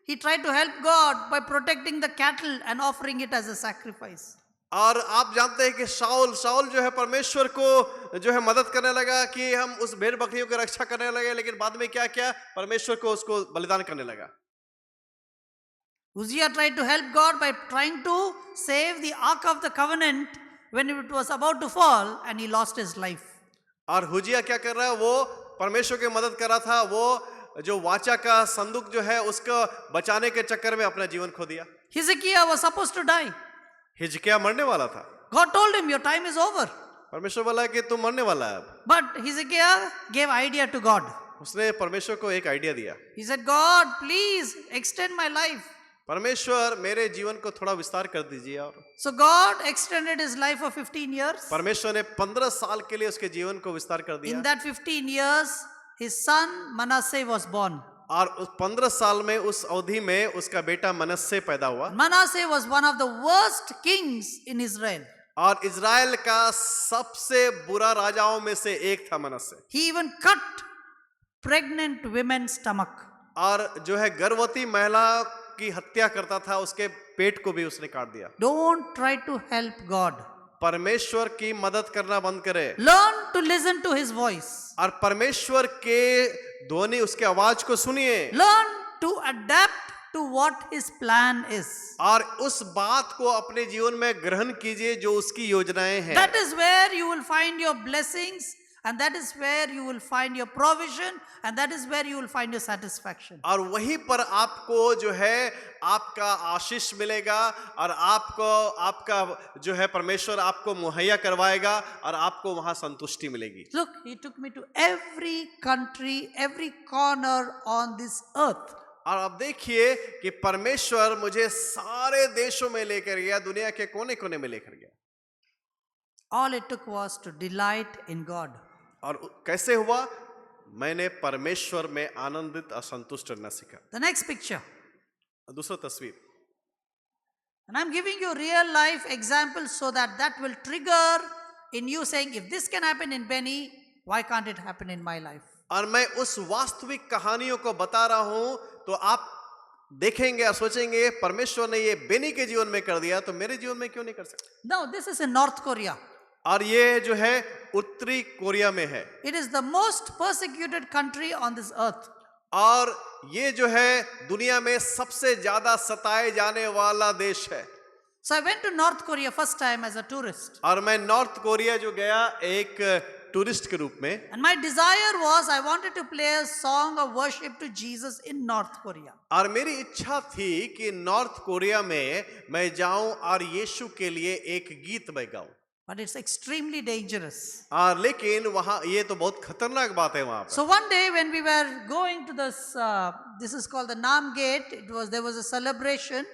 He tried to help God by protecting the cattle and offering it as a sacrifice. और आप जानते हैं कि शाऊल जो है परमेश्वर को जो है मदद करने लगा कि हम उस भेड़ बकरियों की रक्षा करने लगे, लेकिन बाद में क्या किया, परमेश्वर को उसको बलिदान करने लगा। Uzziah tried to help God by trying to save the Ark of the Covenant when it was about to fall, and he lost his life. और हुजिया क्या कर रहा है, वो परमेश्वर की मदद कर रहा था, वो जो वाचा का संदूक जो है उसको बचाने के चक्कर में अपना जीवन खो दिया। Hezekiah was supposed to die. हिजकिय्याह मरने वाला था, God told him, your time is over. परमेश्वर बोला कि तू मरने वाला है अब। But Hezekiah gave idea to God. उसने परमेश्वर को एक आइडिया दिया, He said, God, please extend my life. परमेश्वर मेरे जीवन को थोड़ा विस्तार कर दीजिए। और So God extended his life for 15 years. परमेश्वर ने 15 साल के लिए उसके जीवन को विस्तार कर दिया। In that 15 years, his son Manasseh was born. और उस 15 साल में उस अवधि में उसका बेटा मनस्से पैदा हुआ। Manasseh was one of the worst kings in Israel. और इज़राइल का सबसे बुरा राजाओं में से एक था मनस्से। He even cut pregnant women's stomach. और जो है गर्भवती महिला की हत्या करता था, उसके पेट को भी उसने काट दिया। Don't try to help God. परमेश्वर की मदद करना बंद करे Learn to listen to his voice. और परमेश्वर के ध्वनि, उसके आवाज को सुनिए Learn to adapt to what his plan is. और उस बात को अपने जीवन में ग्रहण कीजिए जो उसकी योजनाएं हैं। That is where you will find your blessings, and that is where you will find your provision, and that is where you will find your satisfaction. और वहीं पर आपको जो है आपका आशीष मिलेगा और आपको आपका जो है परमेश्वर आपको मुहैया करवाएगा और आपको वहां संतुष्टि मिलेगी। Look, he took me to every country, every corner on this earth. और अब देखिए कि परमेश्वर मुझे सारे देशों में लेकर गया, दुनिया के कोने कोने में लेकर गया। All it took was to delight in God. और कैसे हुआ, मैंने परमेश्वर में आनंदित और संतुष्ट रहना सीखा। The next picture. दूसरा तस्वीर, And I'm giving you real life examples so that will trigger in you saying, if this can happen in Benny, why can't it happen in my life? और मैं उस वास्तविक कहानियों को बता रहा हूं तो आप देखेंगे और सोचेंगे परमेश्वर ने ये बेनी के जीवन में कर दिया तो मेरे जीवन में क्यों नहीं कर सकता। Now, this is in North Korea. और ये जो है उत्तरी कोरिया में है। It is the most persecuted country on this earth. और ये जो है दुनिया में सबसे ज्यादा सताए जाने वाला देश है। So I went to North Korea first time as a tourist. और मैं नॉर्थ कोरिया जो गया एक टूरिस्ट के रूप में, And my desire was I wanted to play a song of worship to Jesus in North Korea. और मेरी इच्छा थी कि नॉर्थ कोरिया में मैं जाऊं और यीशु के लिए एक गीत मैं गाऊं। But it's extremely dangerous. और लेकिन वहां ये तो बहुत खतरनाक बात है वहां पर। So one day when we were going to this is called the Nam Gate, there was a celebration,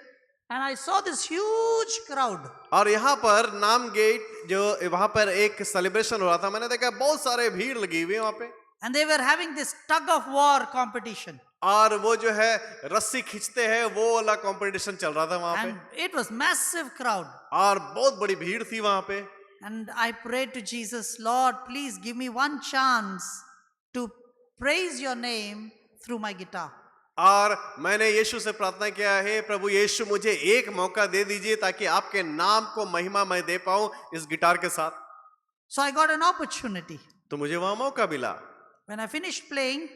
and I saw this huge crowd. और यहाँ पर नाम गेट जो वहां पर एक सेलिब्रेशन हो रहा था, मैंने देखा बहुत सारे भीड़ लगी हुई है वहां पे। And they were having this tug of war competition. और वो जो है रस्सी खींचते हैं वो वाला कंपटीशन चल रहा था वहां पे। And it was massive crowd. और बहुत बड़ी भीड़ थी वहां पे। And I prayed to Jesus, Lord, please give me one chance to praise your name through my guitar. और मैंने यीशु से प्रार्थना किया, हे प्रभु यीशु मुझे एक मौका दे दीजिए ताकि आपके नाम को महिमा मैं दे पाऊं इस गिटार के साथ। So I got an opportunity. तो मुझे वहां मौका मिला। When I finished playing,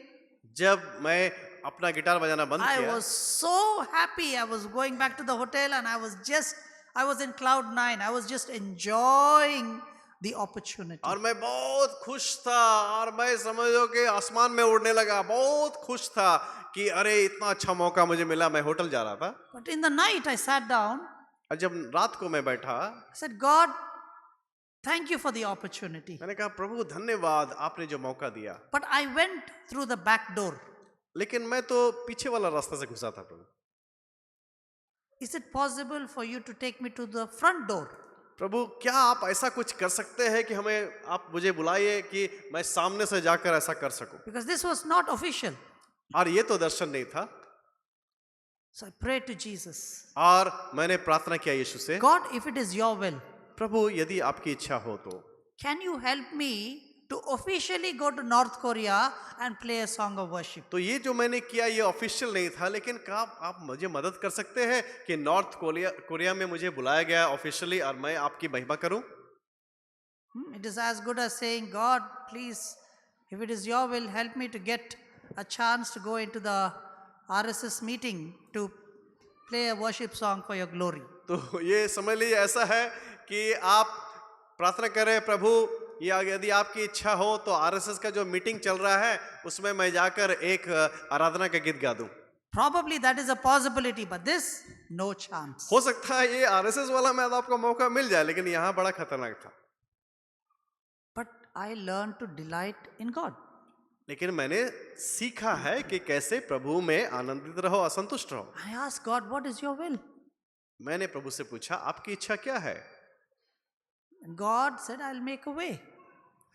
जब मैं अपना गिटार बजाना बंद I किया, was so happy. I was going back to the hotel and I was in cloud 9. I was just enjoying the opportunity. और मैं बहुत खुश था और मैं समझो कि आसमान में उड़ने लगा, बहुत खुश था कि अरे इतना अच्छा मौका मुझे मिला। मैं होटल जा रहा था But in the night, I sat down. और जब रात को मैं बैठा, I said, God, thank you for the opportunity. मैंने कहा प्रभु धन्यवाद आपने जो मौका दिया। But I went through the back door. लेकिन मैं तो पीछे वाला रास्ता से घुसा था प्रभु। Is it possible for you to take me to the front door? प्रभु क्या आप ऐसा कुछ कर सकते हैं कि हमें आप मुझे बुलाइए कि मैं सामने से जाकर ऐसा कर सकूं। Because this was not official. और ये तो दर्शन नहीं था। So I prayed to Jesus, और मैंने प्रार्थना किया यीशु से, God, if it is your will, प्रभु यदि आपकी इच्छा हो तो can you help me to officially go to North Korea and play a song of worship? तो ये जो मैंने किया ये ऑफिशियल नहीं था, लेकिन क्या आप मुझे मदद कर सकते हैं कि नॉर्थ कोरिया में मुझे बुलाया गया ऑफिशियली और मैं आपकी महिमा करूं? It is as good as saying, God, please, if it is your will, help me to get a chance to go into the RSS meeting to play a worship song for your glory. तो ये समझ लीजिए ऐसा है कि आप प्रार्थना करें, प्रभु ये यदि आपकी इच्छा हो तो आरएसएस का जो मीटिंग चल रहा है उसमें मैं जाकर एक आराधना का गीत गा दूं। Probably that is a possibility, but this, no chance. हो सकता है ये आरएसएस वाला में आपको मौका मिल जाए, लेकिन यहाँ बड़ा खतरनाक था। But I learned to delight in God. लेकिन मैंने सीखा है कि कैसे प्रभु में आनंदित रहो, असंतुष्ट रहो। I asked God, what is your will? मैंने प्रभु से पूछा आपकी इच्छा क्या है? And God said, I'll make a way.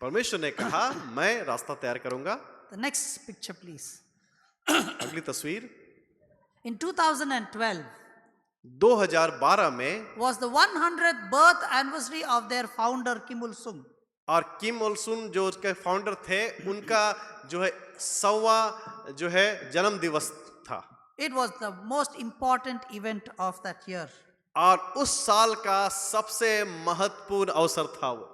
परमेश्वर ने कहा मैं रास्ता तैयार करूंगा। The next picture, please. अगली तस्वीर, In 2012 2012 में was the 100th birth anniversary of their founder, Kim Il-sung. और किम इल सुंग जो उसके फाउंडर थे उनका जो है 100वां जो है जन्म दिवस था। It was the most important event of that year. और उस साल का सबसे महत्वपूर्ण अवसर था वो।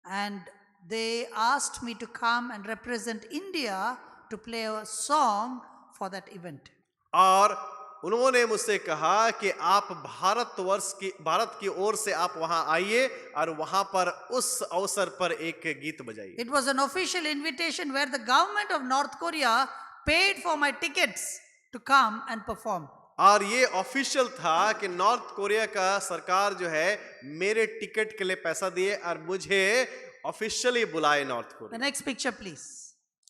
And they asked me to come and represent India to play a song for that event. और उन्होंने मुझसे कहा कि आप भारत की ओर से आप वहां आइए और वहां पर उस अवसर पर एक गीत बजाइए। It was an official invitation where the government of North Korea paid for my tickets to come and perform. और ये ऑफिशियल था कि नॉर्थ कोरिया का सरकार जो है मेरे टिकट के लिए पैसा दिए और मुझे ऑफिशियली बुलाए north The Korea. next picture, please.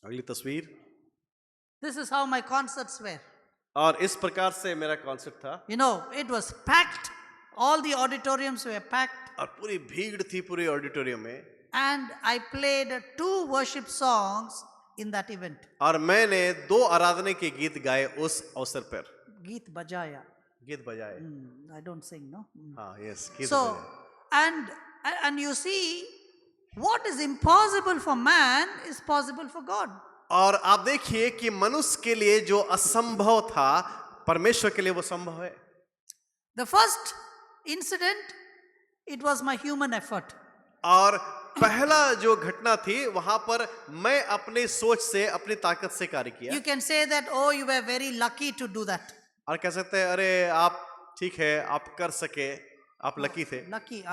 अगली तस्वीर, This is how my concerts were. और इस प्रकार से मेरा कॉन्सर्ट था You know, it was packed. All the auditoriums were packed. और पूरी भीड़ थी पूरे ऑडिटोरियम में। And I played 2 worship songs in that event. और मैंने 2 आराधना के गीत गाए उस अवसर पर। Geet Bajaya. गीत बजाए। I don't sing, no? हाँ, यस, गीत So, बजाए। and you see, what is impossible for man is possible for God. और आप देखिए कि मनुष्य के लिए जो असंभव था परमेश्वर के लिए वो संभव है। The first incident, it was my human effort. और पहला जो घटना थी वहां पर मैं अपनी सोच से अपनी ताकत से कार्य किया। You can say that, oh, you were very lucky to do that. और कह सकते हैं अरे आप ठीक है आप कर सके, आप लकी थे। Lucky,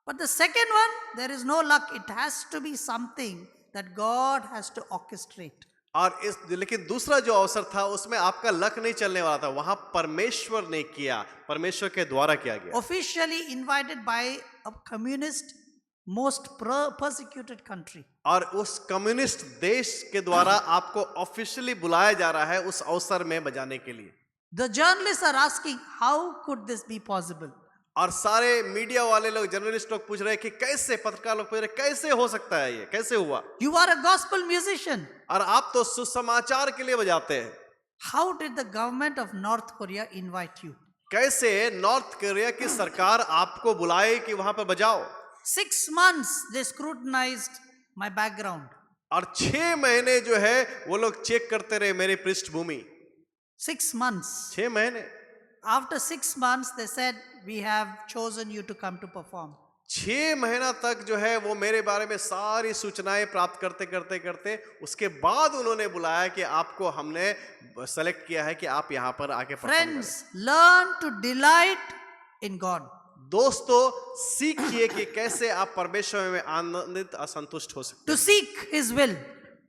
But the second one, there is no luck. It has to be something that God has to orchestrate. और लेकिन दूसरा जो अवसर था उसमें आपका लक नहीं चलने वाला था, वहां परमेश्वर ने किया, परमेश्वर के द्वारा किया गया। Officially invited by a communist, most persecuted country. और उस कम्युनिस्ट देश के द्वारा आपको ऑफिशियली बुलाया जा रहा है उस अवसर में बजाने के लिए। The journalists are asking, how could this be possible? और सारे मीडिया वाले लोग, जर्नलिस्ट लोग पूछ रहे हैं कि कैसे, पत्रकार लोग पूछ रहे हैं कैसे हो सकता है, ये कैसे हुआ? You are a gospel musician. और आप तो सुसमाचार के लिए बजाते हैं। How did the government of North Korea invite you? कैसे नॉर्थ कोरिया की सरकार आपको बुलाए कि वहां पर बजाओ? 6 months they scrutinized my background. और 6 महीने जो है वो लोग चेक करते रहे मेरी पृष्ठभूमि। 6 months. 6 महीने। After 6 months, they said, we have chosen you to come to perform. 6 महीना तक जो है वो मेरे बारे में सारी सूचनाएं प्राप्त करते उसके बाद उन्होंने बुलाया कि आपको हमने सेलेक्ट किया है कि आप यहाँ पर आके परफॉर्म करें। Friends, learn to delight in God. दोस्तों सीखिए कि कैसे आप परमेश्वर में आनंदित असंतुष्ट हो सकते To seek His will.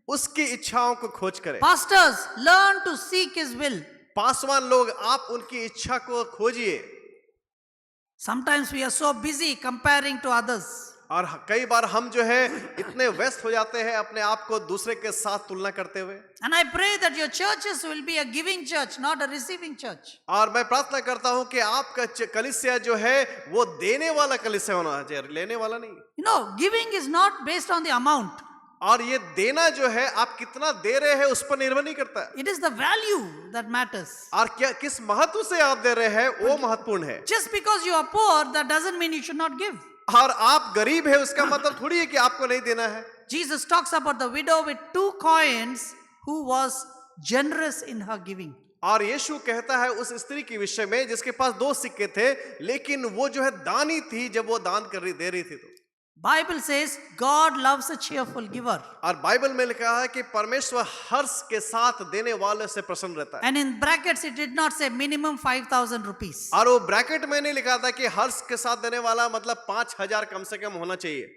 उसकी इच्छाओं को खोज करें। Pastors, learn to seek His will. Paswan लोग आप उनकी इच्छा को खोजिए। Sometimes we are so busy comparing to others. और कई बार हम जो है इतने व्यस्त हो जाते हैं अपने आप को दूसरे के साथ तुलना करते हुए। And I pray that your churches will be a giving church, not a receiving church. और मैं प्रार्थना करता हूं कि आपका कलीसिया जो है वो देने वाला कलीसिया होना चाहिए, लेने वाला नहीं। You know, giving is not based on the amount. और ये देना जो है आप कितना दे रहे हैं उस पर निर्भर नहीं करता है। It is the value that matters. और क्या किस महत्व से आप दे रहे हैं वो महत्वपूर्ण है। Just because you are poor, that doesn't mean you should not give. और आप गरीब है उसका मतलब थोड़ी है कि आपको नहीं देना है। Jesus talks about the widow with 2 coins who was generous in her giving. और यीशु कहता है उस स्त्री के विषय में जिसके पास 2 सिक्के थे, लेकिन वो जो है दानी थी जब वो दान कर रही दे रही थी। तो Bible says God loves a cheerful giver. और बाइबल में लिखा है कि परमेश्वर हर्ष के साथ देने वाले से प्रसन्न रहता है। And in brackets it did not say minimum 5,000 rupees. और वो ब्रैकेट में नहीं लिखा था कि हर्ष के साथ देने वाला मतलब 5,000 कम से कम होना चाहिए।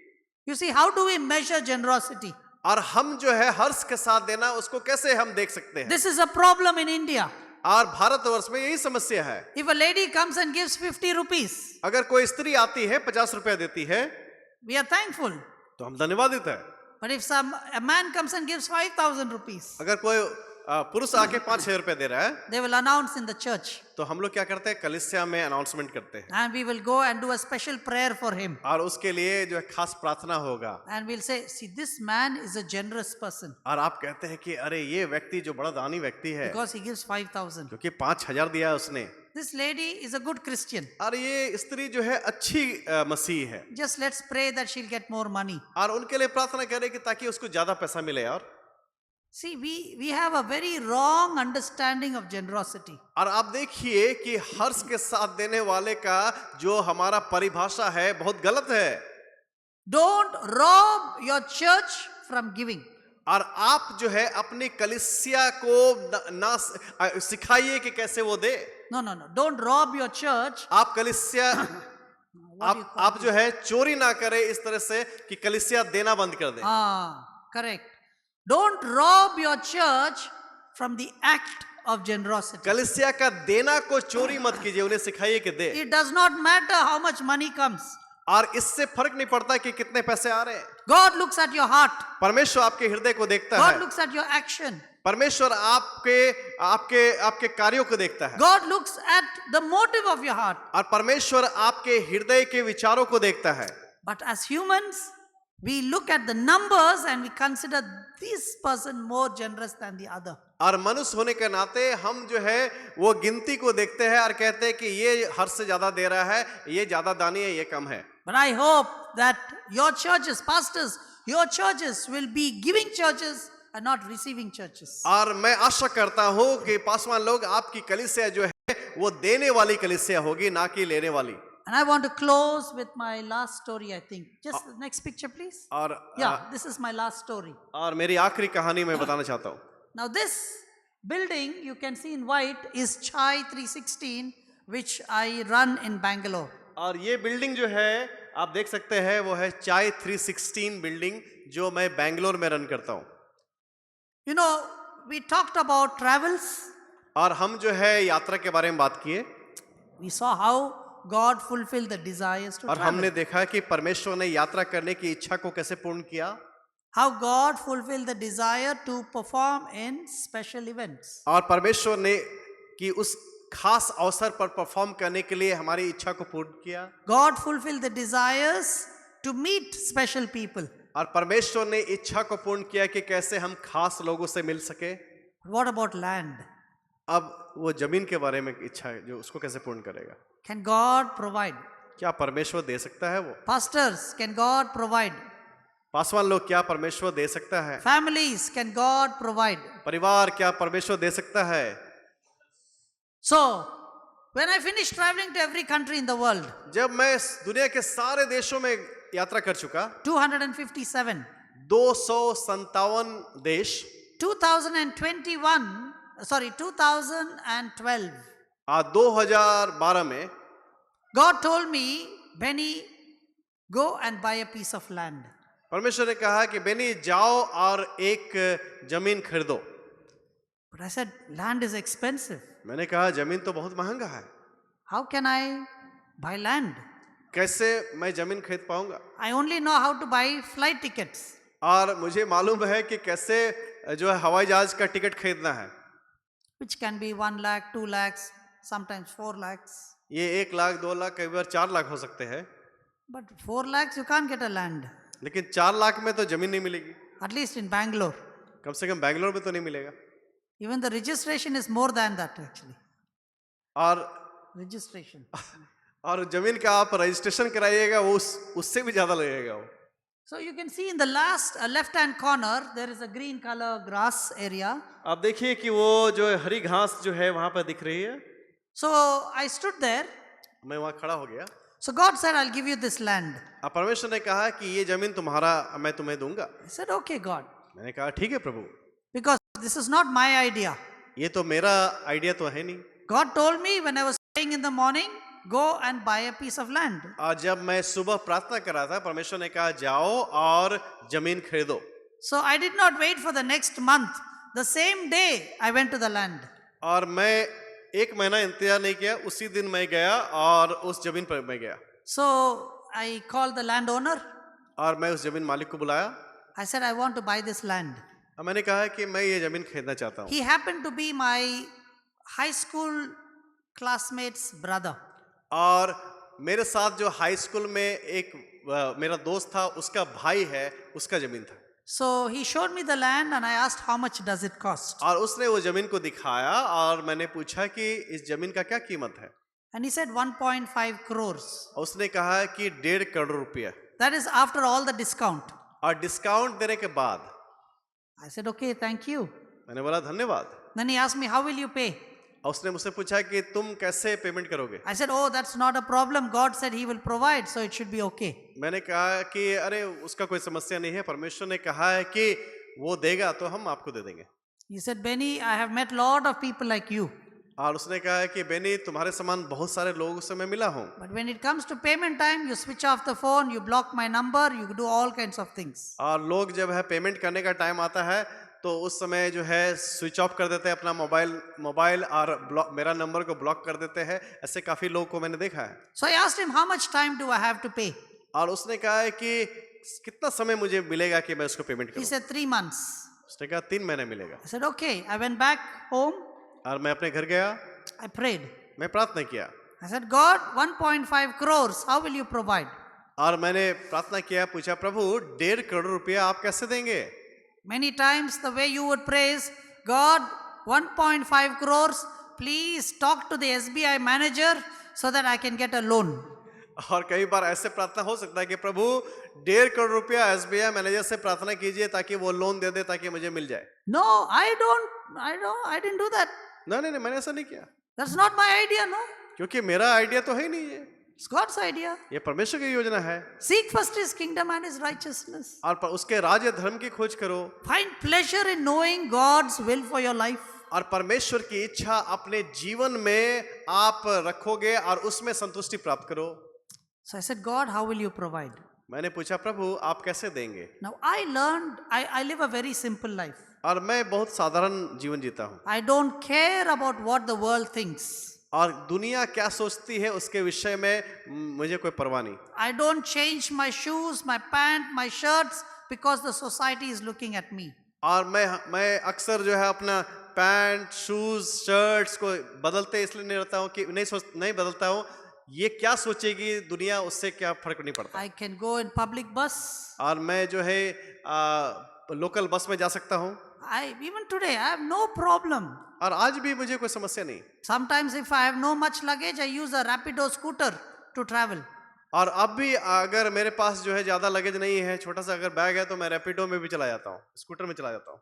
You see, how do we measure generosity? और हम जो है हर्ष के साथ देना उसको कैसे हम देख सकते हैं? This is a problem in India. और भारतवर्ष में यही समस्या है। If a lady comes and gives 50 rupees, अगर कोई स्त्री आती है 50 रुपया देती है we are thankful. तो हम धन्यवाद देते हैं। But if a man comes and gives 5,000 rupees, अगर कोई पुरुष आके 5,000 रुपए दे रहा है they will announce in the church. तो हम लोग क्या करते हैं? कलीसिया में अनाउंसमेंट करते हैं And we will go and do a special prayer for him. और उसके लिए जो है खास प्रार्थना होगा। And we'll say, see, this man is a generous person और आप कहते हैं कि अरे ये व्यक्ति जो बड़ा दानी व्यक्ति है because he gives 5,000. क्योंकि 5,000 दिया उसने। This lady is a good Christian. और ये स्त्री जो है अच्छी मसीह है Just let's pray that she'll get more money. और उनके लिए प्रार्थना करें कि ताकि उसको ज्यादा पैसा मिले। और See, we have a very wrong understanding of generosity. और आप देखिए कि हर्ष के साथ देने वाले का जो हमारा परिभाषा है बहुत गलत है। Don't rob your church from giving. और आप जो है अपनी कलीसिया को ना सिखाइए कि कैसे वो दे। No. Don't rob your church. आप कलीसिया आप जो है चोरी ना करें इस तरह से कि कलीसिया देना बंद कर दे। Correct. Don't rob your church from the act of generosity. कलीसिया का देना को चोरी मत कीजिए, उन्हें सिखाइए कि दे। It does not matter how much money comes. और इससे फर्क नहीं पड़ता कि कितने पैसे आ रहे हैं। God looks at your heart. परमेश्वर आपके हृदय को देखता God है। looks at your action. परमेश्वर आपके कार्यों को देखता है। God looks at the motive of your heart. और परमेश्वर आपके हृदय के विचारों को देखता है। But as humans, we look at the numbers and we consider this person more generous than the other. और मनुष्य होने के नाते हम जो है वो गिनती को देखते हैं और कहते हैं कि ये हर से ज्यादा दे रहा है, ये ज्यादा दानी है, ये कम है। But I hope that your churches, pastors, your churches will be giving churches and not receiving churches. और मैं आशा करता हूँ कि पासवान लोग आपकी कलीसिया जो है वो देने वाली कलीसिया होगी, ना कि लेने वाली। And I want to close with my last story, I think. Just the next picture, please. और Yeah, this is my last story. और मेरी आखिरी कहानी मैं बताना चाहता हूँ। Now this building you can see in white is Chai 316, which I run in Bangalore. और ये बिल्डिंग जो है आप देख सकते हैं वो है चाय 316 बिल्डिंग जो मैं बैंगलोर में रन करता हूँ। You know, we talked about travels. और हम जो है यात्रा के बारे में बात किए We saw how God fulfilled the desires to और travel. हमने देखा कि परमेश्वर ने यात्रा करने की इच्छा को कैसे पूर्ण किया। How God fulfilled the desire to perform in special events. और परमेश्वर ने कि उस खास अवसर पर परफॉर्म करने के लिए हमारी इच्छा को पूर्ण किया। God fulfilled the desires to meet special people. और परमेश्वर ने इच्छा को पूर्ण किया कि कैसे हम खास लोगों से मिल सके। What about land? अब वो जमीन के बारे में इच्छा है जो उसको कैसे पूर्ण करेगा। Can God provide? क्या परमेश्वर दे सकता है वो? Pastors, can God provide? Paswan लोग क्या परमेश्वर दे सकता है? Families, can God provide? परिवार क्या परमेश्वर दे सकता है? So, when I finished traveling to every country in the world, जब मैं दुनिया के सारे देशों में यात्रा कर चुका, 257, 257 देश, 2012, 2012 में God told me, Benny, go and buy a piece of land. परमेश्वर ने कहा कि बेनी जाओ और एक जमीन खरीदो। But I said, land is expensive. मैंने कहा जमीन तो बहुत महंगा है, How can I buy land? कैसे मैं जमीन खरीद पाऊंगा? I only know how to buy flight tickets. और मुझे मालूम है कि कैसे जो है हवाई जहाज का टिकट खरीदना है, Which can be 1 lakh, 2 lakhs, sometimes 4 lakhs. ये 1 लाख 2 लाख कई बार 4 लाख हो सकते हैं, But 4 lakhs, you can't get a land. लेकिन 4 लाख में तो जमीन नहीं मिलेगी। at least in Bangalore. कम से कम बैंगलोर में तो नहीं मिलेगा। Even the registration is more than that actually. और Registration. जमीन का आप रजिस्ट्रेशन कराइएगा वो उससे भी ज्यादा लगेगा वो। So you can see in the last left hand corner there is a green color grass area. आप देखिए कि वो जो हरी घास जो है वहां पर दिख रही है। So I stood there. मैं वहां खड़ा हो गया। So God said, I'll give you this land. अब परमेश्वर ने कहा कि ये जमीन तुम्हारा, मैं तुम्हें दूंगा। I said, okay, God. मैंने कहा ठीक है प्रभु, Because this is not my idea. ये तो मेरा आइडिया तो है नहीं। God told me when I was praying in the morning, go and buy a piece of land. और जब मैं सुबह प्रार्थना कर रहा था, परमेश्वर ने कहा जाओ और जमीन खरीदो। So I did not wait for the next month. The same day I went to the land. और मैं एक महीना इंतजार नहीं किया, उसी दिन मैं गया और उस जमीन पर मैं गया। So I called the landowner. और मैं उस जमीन मालिक को बुलाया। I said, I want to buy this land. और मैंने कहा कि मैं ये जमीन खरीदना चाहता हूँ। He happened to be my high school classmate's brother. और मेरे साथ जो हाई स्कूल में एक मेरा दोस्त था, उसका भाई है, उसका जमीन था। So he showed me the land and I asked how much does it cost. और उसने वो जमीन को दिखाया और मैंने पूछा कि इस जमीन का क्या कीमत है। And he said 1.5 crores. और उसने कहा कि 1.5 करोड़ रुपया। That is after all the discount. और डिस्काउंट देने के बाद I said, okay, thank you. मैंने बोला धन्यवाद। Then he asked me, how will you pay? और उसने मुझसे पूछा कि तुम कैसे पेमेंट करोगे। I said, oh, that's not a problem. God said he will provide, so it should be okay. मैंने कहा कि अरे उसका कोई समस्या नहीं है, परमेश्वर ने कहा है कि वो देगा तो हम आपको दे देंगे। He said, Benny, I have met lot of people like you. और उसने कहा कि बेनी तुम्हारे समान बहुत सारे लोगों से मैं मिला हूँ। But when it comes to payment time, you switch off the phone, you block my number, you do all kinds of things. और लोग जब है पेमेंट करने का टाइम आता है तो उस समय जो है स्विच ऑफ कर देते हैं अपना मोबाइल और मेरा नंबर को ब्लॉक कर देते हैं। ऐसे काफी लोगों को मैंने देखा है। So I asked him, how much time do I have to pay? और उसने कहा है कि कितना समय मुझे मिलेगा कि मैं उसको पेमेंट He करूं। said 3 months. उसने कहा 3 महीने मिलेगा। I said, okay. I went back home. और मैं अपने घर गया, I prayed. मैं प्रार्थना किया I said, God, 1.5 crores, how will you provide? और मैंने प्रार्थना किया, पूछा प्रभु 1.5 करोड़ रुपया आप कैसे देंगे। Many times the way you would pray is, God, 1.5 crores, please talk to the SBI manager so that I can get a loan. और कई बार ऐसे प्रार्थना हो सकता है कि प्रभु 1.5 करोड़ रुपया SBI मैनेजर से प्रार्थना कीजिए ताकि वो लोन दे दे ताकि मुझे मिल जाए। No, I didn't do that. नहीं, मैंने ऐसा नहीं किया That's not my idea, no. क्योंकि मेरा आइडिया तो है ही नहीं है, It's God's idea. ये परमेश्वर की योजना है। Seek first his kingdom and his righteousness. और उसके राज्य धर्म की खोज करो Find pleasure in knowing God's will for your life. और परमेश्वर की इच्छा अपने जीवन में आप रखोगे और उसमें संतुष्टि प्राप्त करो। So I said, God, how will you provide? मैंने पूछा प्रभु आप कैसे देंगे। Now I learned, I live a very simple life. और मैं बहुत साधारण जीवन जीता हूँ I don't care about what the world thinks. और दुनिया क्या सोचती है उसके विषय में मुझे कोई परवाह नहीं। I don't change my shoes, my pant, my shirts because the society is looking at me. और मैं अक्सर जो है अपना पैंट शूज शर्ट्स को बदलते इसलिए नहीं रहता हूँ कि नहीं बदलता हूँ, ये क्या सोचेगी दुनिया, उससे क्या फर्क नहीं पड़ता। I can go in public bus. और मैं जो है लोकल बस में जा सकता हूँ Even today, I have no problem. और आज भी मुझे कोई समस्या नहीं। Sometimes if I have no much luggage, I use a Rapido scooter to travel. और अब भी अगर मेरे पास जो है ज्यादा लगेज नहीं है, छोटा सा अगर बैग है तो मैं रैपिडो में भी चला जाता हूँ, स्कूटर में चला जाता हूँ।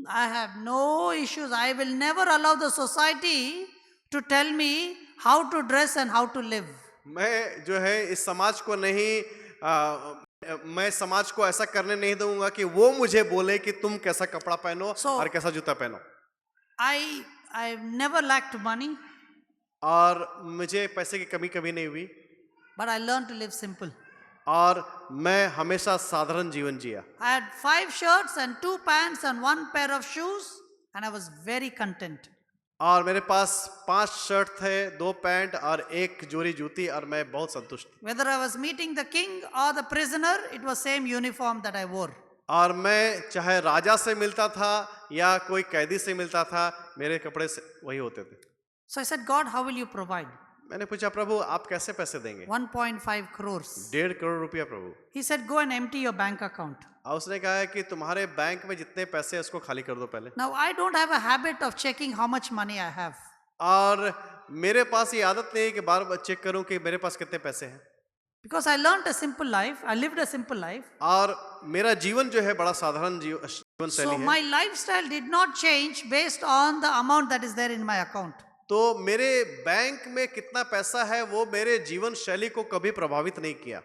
I have no issues. I will never allow the society to tell me how to dress and how to live. मैं जो है इस समाज को नहीं मैं समाज को ऐसा करने नहीं दूंगा कि वो मुझे बोले कि तुम कैसा कपड़ा पहनो और कैसा जूता पहनो। I never lacked money, और मुझे पैसे की कमी कभी नहीं हुई but I learned to live simple. और मैं हमेशा साधारण जीवन जिया। I had 5 shirts and 2 pants and 1 pair of shoes and I was very content. और मेरे पास 5 शर्ट थे, 2 पैंट और 1 जोड़ी जूती और मैं बहुत संतुष्ट। Whether I was meeting the king or the prisoner, it was same uniform that I wore. और मैं चाहे राजा से मिलता था या कोई कैदी से मिलता था, मेरे कपड़े से वही होते थे। So I said, God, how will you provide? मैंने पूछा प्रभु आप कैसे पैसे देंगे? 1.5 crores. 1.5 करोड़ रुपया प्रभु। He said, go and empty your bank account. और उसने कहा है कि तुम्हारे बैंक में जितने पैसे हैं उसको खाली कर दो पहले। Now, I don't have a habit of checking how much money I have. और मेरे पास ये आदत नहीं है कि बार बार चेक करूं कि मेरे पास कितने पैसे हैं, Because I learned a simple life. I lived a simple life. और मेरा जीवन जो है बड़ा साधारण जीवन So शैली है। my lifestyle did not change based on the amount that is there in my account. तो मेरे बैंक में कितना पैसा है वो मेरे जीवन शैली को कभी प्रभावित नहीं किया।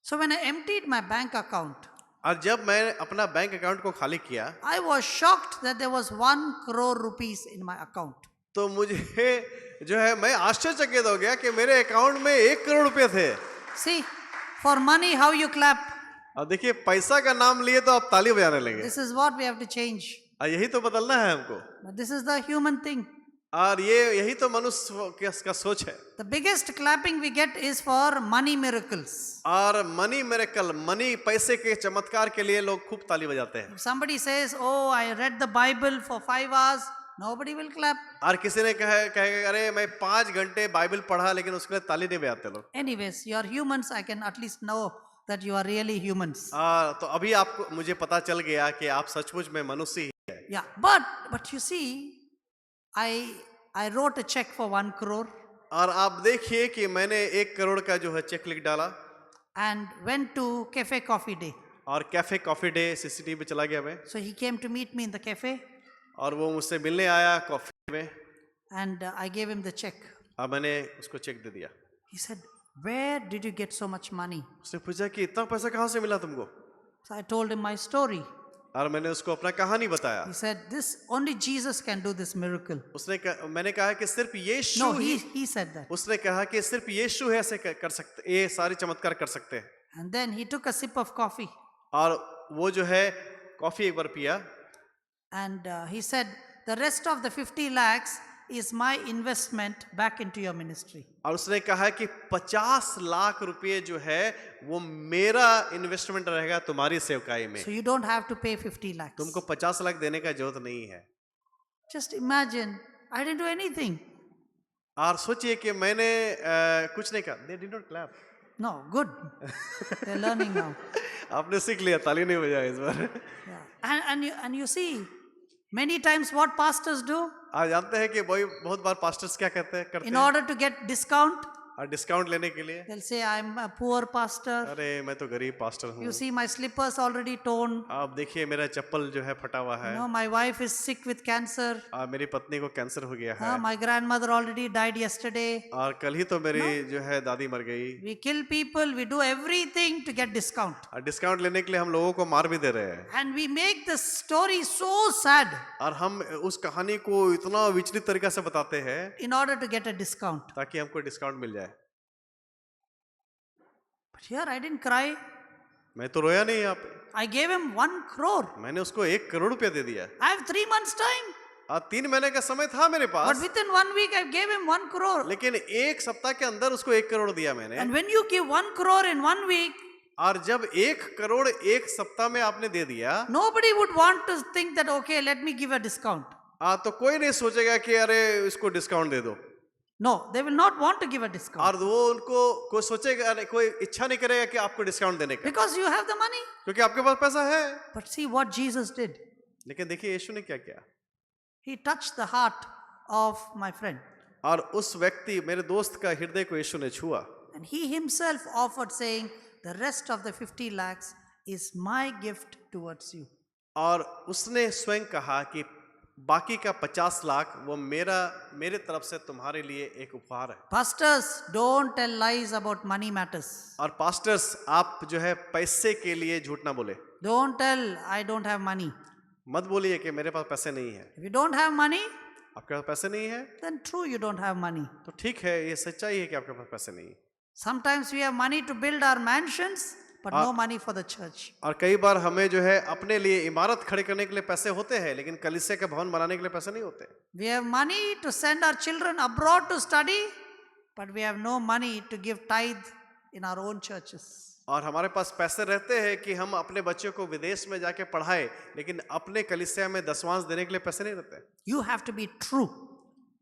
So when I emptied my bank account, और जब मैं अपना बैंक अकाउंट को खाली किया I was shocked that there was 1 crore rupees in my account. तो मुझे जो है मैं आश्चर्यचकित हो गया कि मेरे अकाउंट में 1 करोड़ रुपए थे। See, for money, how you clap. और देखिए पैसा का नाम लिए तो आप ताली बजाने लगे, This is what we have to change. और यही तो बदलना है हमको, But this is the human thing. और यही तो मनुष्य का सोच है। The biggest clapping we get is for money miracles. और मनी मिरेकल, मनी पैसे के चमत्कार के लिए लोग खूब ताली बजाते हैं। If somebody says, oh, I read the Bible for 5 hours, nobody will clap. और किसी ने कहेगा अरे मैं 5 घंटे बाइबल पढ़ा, लेकिन उसके लिए ताली नहीं बजाते लोग। Anyways, you are humans. I can at least know that you are really humans. तो अभी आपको मुझे पता चल गया कि आप सचमुच में मनुष्य ही है। Yeah, but you see, I wrote a check for 1 crore और आप देखिए कि मैंने 1 करोड़ का जो है चेक लिख डाला and went to Cafe Coffee Day. और कैफे कॉफी डे सीसीटीवी पे चला गया मैं, So he came to meet me in the cafe और वो मुझसे मिलने आया कॉफी में, and I gave him the check. और मैंने उसको चेक दे दिया। He said, where did you get so much money? उसने पूछा कि इतना पैसा कहाँ से मिला तुमको? So I told him my story. और मैंने उसको अपना कहानी बताया। He said, this only Jesus can do this miracle. मैंने कहा कि सिर्फ यीशु No, he, he said that. उसने कहा कि सिर्फ यीशु है ऐसे कर सकते, ये सारे चमत्कार कर सकते हैं। And then he took a sip of coffee और वो जो है कॉफी एक बार पिया, and he said, the rest of the 50 lakhs is my investment back into your ministry. और उसने कहा कि 50 लाख रुपए जो है वो मेरा इन्वेस्टमेंट रहेगा तुम्हारी सेवकाई में, So you don't have to pay 50 lakhs. तुमको 50 लाख देने का जरूरत नहीं है। Just imagine, I didn't do anything. और सोचिए कि मैंने कुछ नहीं कहा। They did not clap. No, good. They're learning now. आपने सीख लिया, ताली नहीं बजाया इस बार। Yeah. And you see, many times what pastors do, आप जानते हैं कि बहुत बार पास्टर्स क्या करते in हैं, order to get discount, और डिस्काउंट लेने के लिए, they'll say, I'm a poor pastor. अरे मैं तो गरीब पास्टर हूँ, You see, my slippers already torn. आप देखिए मेरा चप्पल जो है फटा हुआ है, No, my wife is sick with cancer. मेरी पत्नी को कैंसर हो गया है, My grandmother already died yesterday. और कल ही तो मेरी जो है दादी मर गई। We kill people, we do everything to get discount. और डिस्काउंट लेने के लिए हम लोगों को मार भी दे रहे हैं, And we make the story so sad और हम उस कहानी को इतना विचलित तरीका से बताते हैं in order to get a discount. ताकि हमको डिस्काउंट मिल जाए। But here I didn't cry. मैं तो रोया नहीं यहाँ पे, I gave him 1 crore. मैंने उसको 1 करोड़ रुपया दे दिया। I have 3 months time. 3 महीने का समय था मेरे But pass, within 1 week I gave him 1 crore. लेकिन 1 सप्ताह के अंदर उसको 1 करोड़ दिया मैंने। And when you give 1 crore in 1 week, और जब 1 करोड़ 1 सप्ताह में आपने दे दिया, nobody would want to think that, okay, let me give a discount. तो कोई नहीं सोचेगा कि अरे इसको डिस्काउंट दे दो, No, they will not want to give a discount. और वो उनको कोई सोचेगा, कोई इच्छा नहीं करेगा कि आपको डिस्काउंट देने का, Because you have the money. क्योंकि आपके पास पैसा है। But see what Jesus did. लेकिन देखिए यीशु ने क्या किया, He touched the heart of my friend. और उस व्यक्ति मेरे दोस्त का हृदय को यीशु ने छुआ, And he himself offered, saying, the rest of the 50 lakhs is my gift towards you. और उसने स्वयं कहा कि बाकी का 50 लाख वो मेरे तरफ से तुम्हारे लिए एक उपहार है। Pastors, don't tell lies about money matters. और पास्टर्स आप जो है पैसे के लिए झूठ ना बोले, Don't tell, I don't have money. मत बोलिए कि मेरे पास पैसे नहीं है। If you don't have money, आपके पास पैसे नहीं है then true you don't have money. तो ठीक है, ये सच्चाई है कि आपके पास पैसे नहीं है। Sometimes we have money to build our mansions, but no money for the church. और कई बार हमें जो है अपने लिए इमारत खड़े करने के लिए पैसे होते हैं, लेकिन कलीसिया का भवन बनाने के लिए पैसे नहीं होते। We have money to send our children abroad to study, but we have no money to give tithe in our own churches. और हमारे पास पैसे रहते हैं कि हम अपने बच्चों को विदेश में जाके पढ़ाए, लेकिन अपने कलीसिया में दशमांश देने के लिए पैसे नहीं रहते। You have to be true.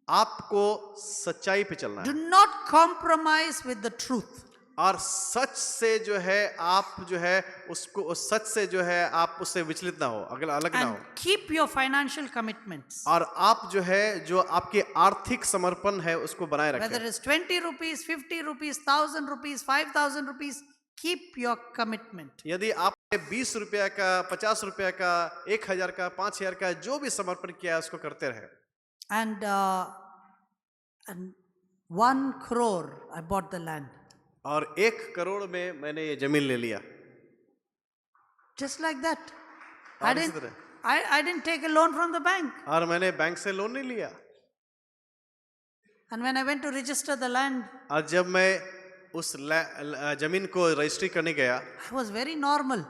आपको सच्चाई पे चलना Do है not compromise with the truth. और सच से जो है आप जो है उसको उस सच से जो है आप उससे विचलित ना हो, अगला अलग ना And हो। keep your financial commitments. और आप जो है जो आपके आर्थिक समर्पण है उसको बनाए Whether रखें। it's 20 rupees, 50 rupees, 1000 rupees, 5000 rupees, keep your commitment. यदि आपने 20 रुपया का, 50 रुपया का, 1000 का, 5000 का जो भी समर्पण किया है उसको करते रहे। And 1 crore, I bought the land. और 1 करोड़ में मैंने ये जमीन ले लिया। Just like that. और इसी तरह I didn't take a loan from the bank. और मैंने बैंक से लोन नहीं लिया। And when I went to register the land, और जब मैं उस जमीन को रजिस्ट्री करने गया I was very normal.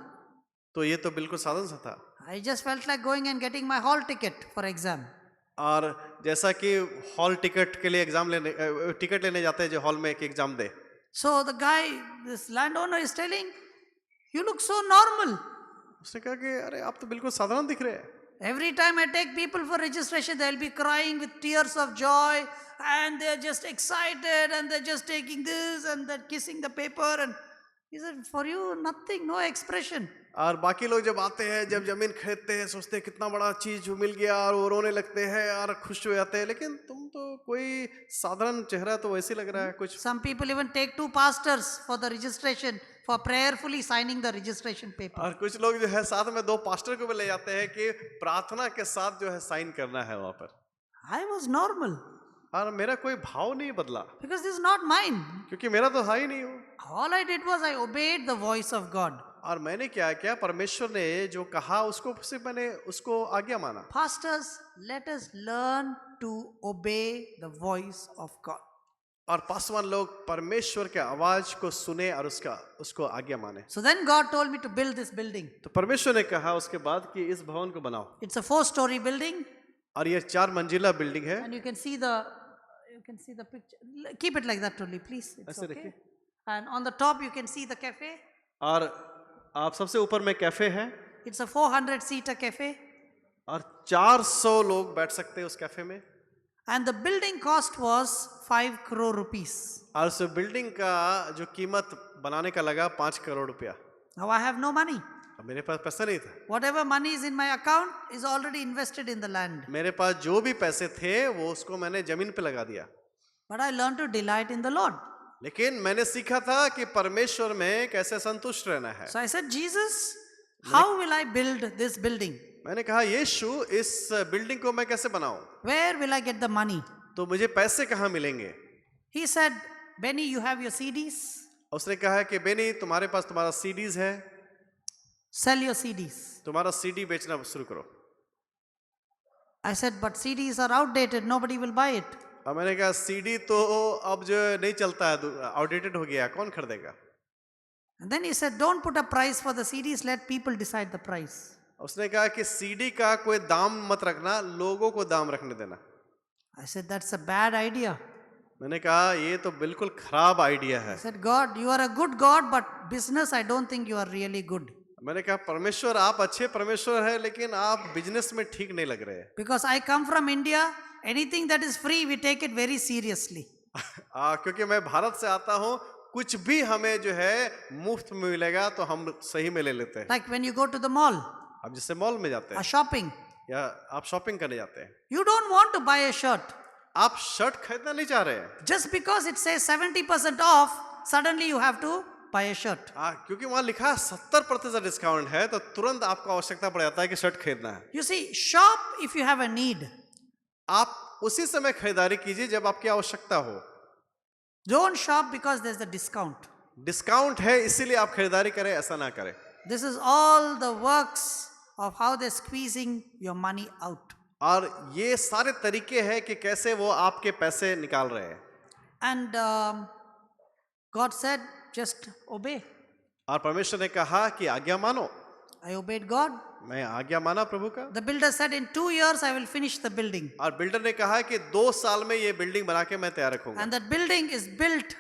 तो ये तो बिल्कुल साधारण सा था। I just felt like going and getting my hall ticket for exam. और जैसा कि हॉल टिकट के लिए टिकट लेने जाते हैं जो हॉल में एक exam they. So the guy, this landowner is telling, you look so normal. उसने कहा कि अरे आप तो बिल्कुल साधारण दिख रहे हैं। Every time I take people for registration, they'll be crying with tears of joy and they're just excited and they're just taking this and they're kissing the paper. And he said, for you, nothing, no expression. और बाकी लोग जब आते हैं, जब जमीन खरीदते हैं, सोचते हैं कितना बड़ा चीज जो मिल गया और वो रोने लगते हैं और खुश हो जाते हैं, लेकिन तुम तो कोई साधारण चेहरा तो वैसे लग रहा है कुछ। Some people even take 2 pastors for the registration, for prayerfully signing the registration paper. और कुछ लोग जो है साथ में 2 पास्टर को भी ले जाते हैं कि प्रार्थना के साथ जो है साइन करना है वहां पर। I was normal और मेरा कोई भाव नहीं बदला because this is not mine. क्योंकि मेरा तो है ही नहीं वो। All I did was I obeyed the voice of God. और मैंने क्या किया, परमेश्वर ने जो कहा उसको सिर्फ मैंने उसको आज्ञा माना। Pastors, let us learn to obey the voice of God. और पासवान लोग परमेश्वर के आवाज को सुने और उसको आज्ञा माने। So then God told me to build this building. तो परमेश्वर ने कहा उसके बाद कि इस भवन को बनाओ। It's a 4-story building और ये 4 मंजिला बिल्डिंग है। and you can see the picture. Keep it like that only, please. It's ऐसे okay. रखिए। And on the top you can see the cafe. और आप सबसे ऊपर में कैफे है It's a 400-seater cafe. और 400 लोग बैठ सकते हैं उस कैफे में। And the building cost was 5 crore rupees. और उस बिल्डिंग का जो कीमत बनाने का लगा 5 करोड़ रुपया। Now I have no money. अब मेरे पास पैसा नहीं था। Whatever money is in my account is already invested in the land. मेरे पास जो भी पैसे थे वो उसको मैंने जमीन पे लगा दिया। But I learned to delight in the Lord. लेकिन मैंने सीखा था कि परमेश्वर में कैसे संतुष्ट रहना है। So I said, Jesus, how will I build this building? मैंने कहा यीशु इस बिल्डिंग को मैं कैसे बनाऊं? Where will I get the money? तो मुझे पैसे कहाँ मिलेंगे? He said, Benny, you have your CDs. उसने कहा कि बेनी तुम्हारे पास तुम्हारा सीडीज है, Sell your CDs. तुम्हारा सीडी बेचना शुरू करो। I said, but CDs are outdated. Nobody will buy it. और मैंने कहा सीडी तो अब जो नहीं चलता है, आउटडेटेड हो गया, कौन खरीदेगा? And then he said, don't put a price for the CDs. Let people decide the price. उसने कहा कि सीडी का कोई दाम मत रखना, लोगों को दाम रखने देना। I said, that's a bad idea. मैंने कहा ये तो बिल्कुल खराब आइडिया है। I said, God, you are a good God, but business, I don't think you are really good. मैंने कहा परमेश्वर आप अच्छे परमेश्वर है, लेकिन आप बिजनेस में ठीक नहीं लग रहे। Because I come from India, anything that is free, we take it very seriously. क्योंकि मैं भारत से आता हूँ, कुछ भी हमें जो है मुफ्त में मिलेगा तो हम सही में ले लेते हैं। Like when you go to the mall, अब जैसे मॉल में जाते or हैं shopping, या आप शॉपिंग करने जाते हैं, you don't want to buy a shirt. आप शर्ट खरीदना नहीं चाह रहे हैं। Just because it says 70% off, suddenly you have to buy a shirt. क्योंकि वहां लिखा 70% डिस्काउंट है तो तुरंत आपको आवश्यकता पड़ जाता है कि शर्ट खरीदना है। You see, shop if you have a need. आप उसी समय खरीदारी कीजिए जब आपकी आवश्यकता हो। Don't shop because there's a discount. Discount है इसीलिए आप खरीदारी करें, ऐसा ना करें। This is all the works of how they're squeezing your money out. और ये सारे तरीके हैं कि कैसे वो आपके पैसे निकाल रहे हैं। And God said, just obey. और परमेश्वर ने कहा कि आज्ञा मानो। I obeyed God. मैं आज्ञा माना प्रभु का। The builder said, in 2 years I will finish the building. और बिल्डर ने कहा कि 2 साल में ये बिल्डिंग बना के मैं तैयार रखूंगा। And that building is built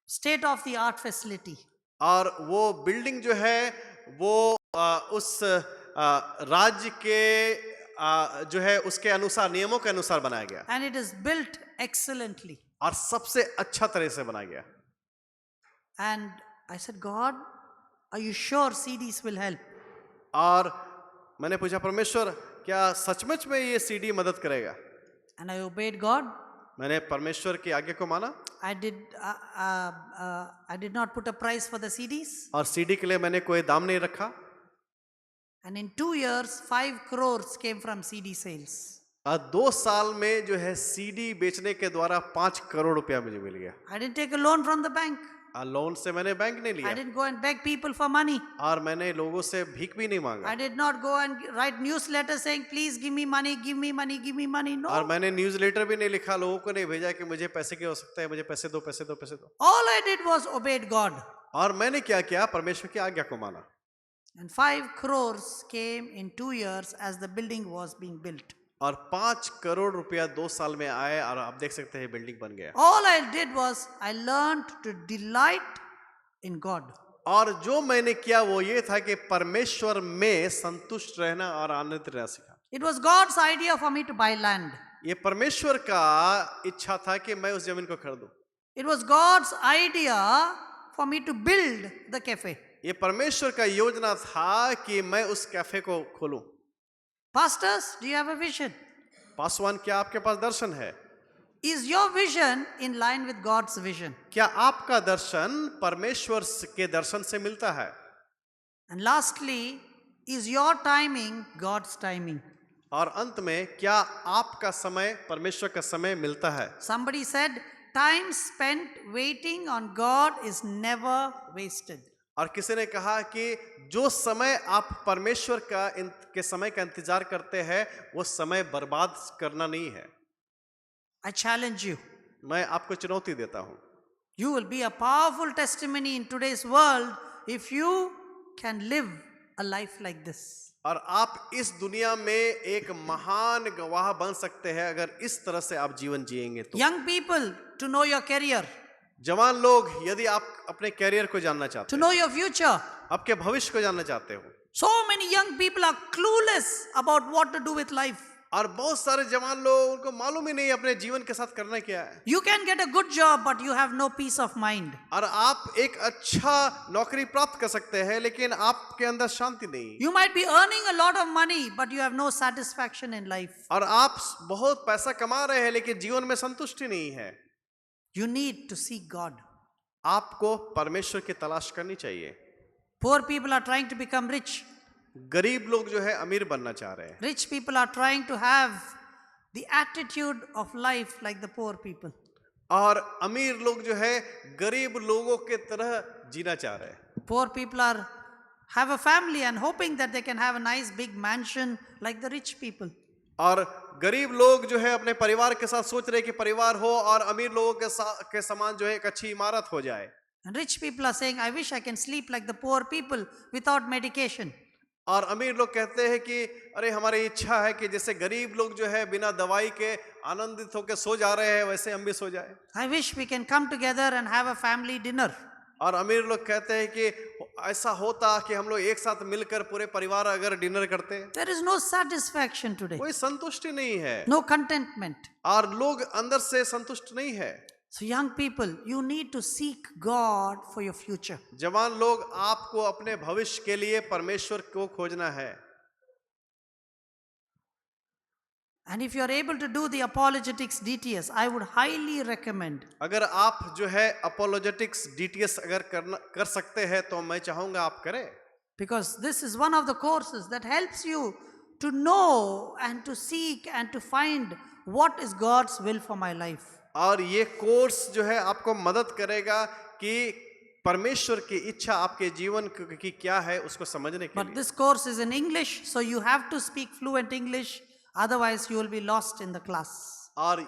state of the art facility. और वो बिल्डिंग जो है वो उस राज्य के जो है उसके अनुसार, नियमों के अनुसार बनाया गया and it is built excellently. और सबसे अच्छा तरह से बनाया गया। And I said, God, are you sure CDs will help? और मैंने पूछा, परमेश्वर क्या सचमुच में ये सीडी मदद करेगा? And I obeyed God. मैंने परमेश्वर की आज्ञा को माना I did not put a price for the CDs. और सीडी के लिए मैंने कोई दाम नहीं रखा। And in 2 years, 5 crores came from CD sales. और 2 साल में जो है सीडी बेचने के द्वारा 5 करोड़ रुपया मुझे मिल गया। I didn't take a loan from the bank. और लोन से मैंने बैंक नहीं I लिया didn't go and beg people for money. और मैंने लोगों से भीख भी नहीं I मांगा did not go and write newsletters saying, please give me money, give me money, give me money. और No. मैंने न्यूज़लेटर भी नहीं लिखा, लोगों को नहीं भेजा कि मुझे पैसे की आवश्यकता है, मुझे पैसे दो पैसे दो पैसे दो। All I did was obeyed God. और मैंने क्या किया? परमेश्वर की आज्ञा को माना। And 5 crores came in 2 years as the building was being built. और 5 करोड़ रुपया 2 साल में आए और आप देख सकते हैं बिल्डिंग बन गया। All I did was I learned to delight in God. और जो मैंने किया वो ये था कि परमेश्वर में संतुष्ट रहना और आनंदित रहना सीखा। It was God's idea for me to buy land. ये परमेश्वर का इच्छा था कि मैं उस जमीन को खरीदूं। It was God's idea for me to build the cafe. ये परमेश्वर का योजना था कि मैं उस कैफे को खोलूं। Pastors, do you have a vision? Paswan, क्या आपके पास दर्शन है? Is your vision in line with God's vision? क्या आपका दर्शन परमेश्वर के दर्शन से मिलता है? And lastly, is your timing God's timing? और अंत में क्या आपका समय परमेश्वर का समय मिलता है? Somebody said, time spent waiting on God is never wasted. और किसी ने कहा कि जो समय आप परमेश्वर के समय का इंतजार करते हैं वो समय बर्बाद करना नहीं है। I challenge you. मैं आपको चुनौती देता हूं। You will be a powerful testimony in today's world if you can live a life like this. और आप इस दुनिया में एक महान गवाह बन सकते हैं अगर इस तरह से आप जीवन जिएंगे तो। Young people, to know your career, जवान लोग, यदि आप अपने कैरियर को जानना चाहते to हैं, know your future. आपके भविष्य को जानना चाहते हो, So many young people are clueless about what to do with life. और बहुत सारे जवान लोग, उनको मालूम ही नहीं अपने जीवन के साथ करना क्या है। You can get a good job, but you have no peace of mind. और आप एक अच्छा नौकरी प्राप्त कर सकते हैं लेकिन आपके अंदर शांति नहीं। You might be earning a lot of money, but you have no satisfaction in life. और आप बहुत पैसा कमा रहे हैं लेकिन जीवन में संतुष्टि नहीं है। You need to seek God. आपको परमेश्वर की तलाश करनी चाहिए। Poor people are trying to become rich. गरीब लोग जो है अमीर बनना चाह रहे हैं, Rich people are trying to have the attitude of life like the poor people. और अमीर लोग जो है गरीब लोगों के तरह जीना चाह रहे हैं। Poor people have a family and hoping that they can have a nice big mansion like the rich people. और गरीब लोग जो है अपने परिवार के साथ सोच रहे हैं कि परिवार हो और अमीर लोगों के समान जो है एक अच्छी इमारत हो जाए। And rich people are saying, I wish I can sleep like the poor people without medication. और अमीर लोग कहते हैं कि अरे हमारी इच्छा है कि जैसे गरीब लोग जो है बिना दवाई के आनंदित होकर सो जा रहे हैं वैसे हम भी सो जाए। I wish we can come together and have a family dinner. और अमीर लोग कहते हैं कि ऐसा होता कि हम लोग एक साथ मिलकर पूरे परिवार अगर डिनर करते। There is no satisfaction today, कोई संतुष्टि नहीं है no contentment. और लोग अंदर से संतुष्ट नहीं है। So young people, you need to seek God for your future. जवान लोग, आपको अपने भविष्य के लिए परमेश्वर को खोजना है। And if you are able to do the apologetics DTS, I would highly recommend. अगर आप जो है अपोलोजेटिक्स DTS अगर कर सकते हैं तो मैं चाहूंगा आप करें। Because this is one of the courses that helps you to know and to seek and to find what is God's will for my life. और ये कोर्स जो है आपको मदद करेगा कि परमेश्वर की इच्छा आपके जीवन की क्या है उसको समझने के But लिए। this course is in English, so you have to speak fluent English, otherwise you will be lost in the class. और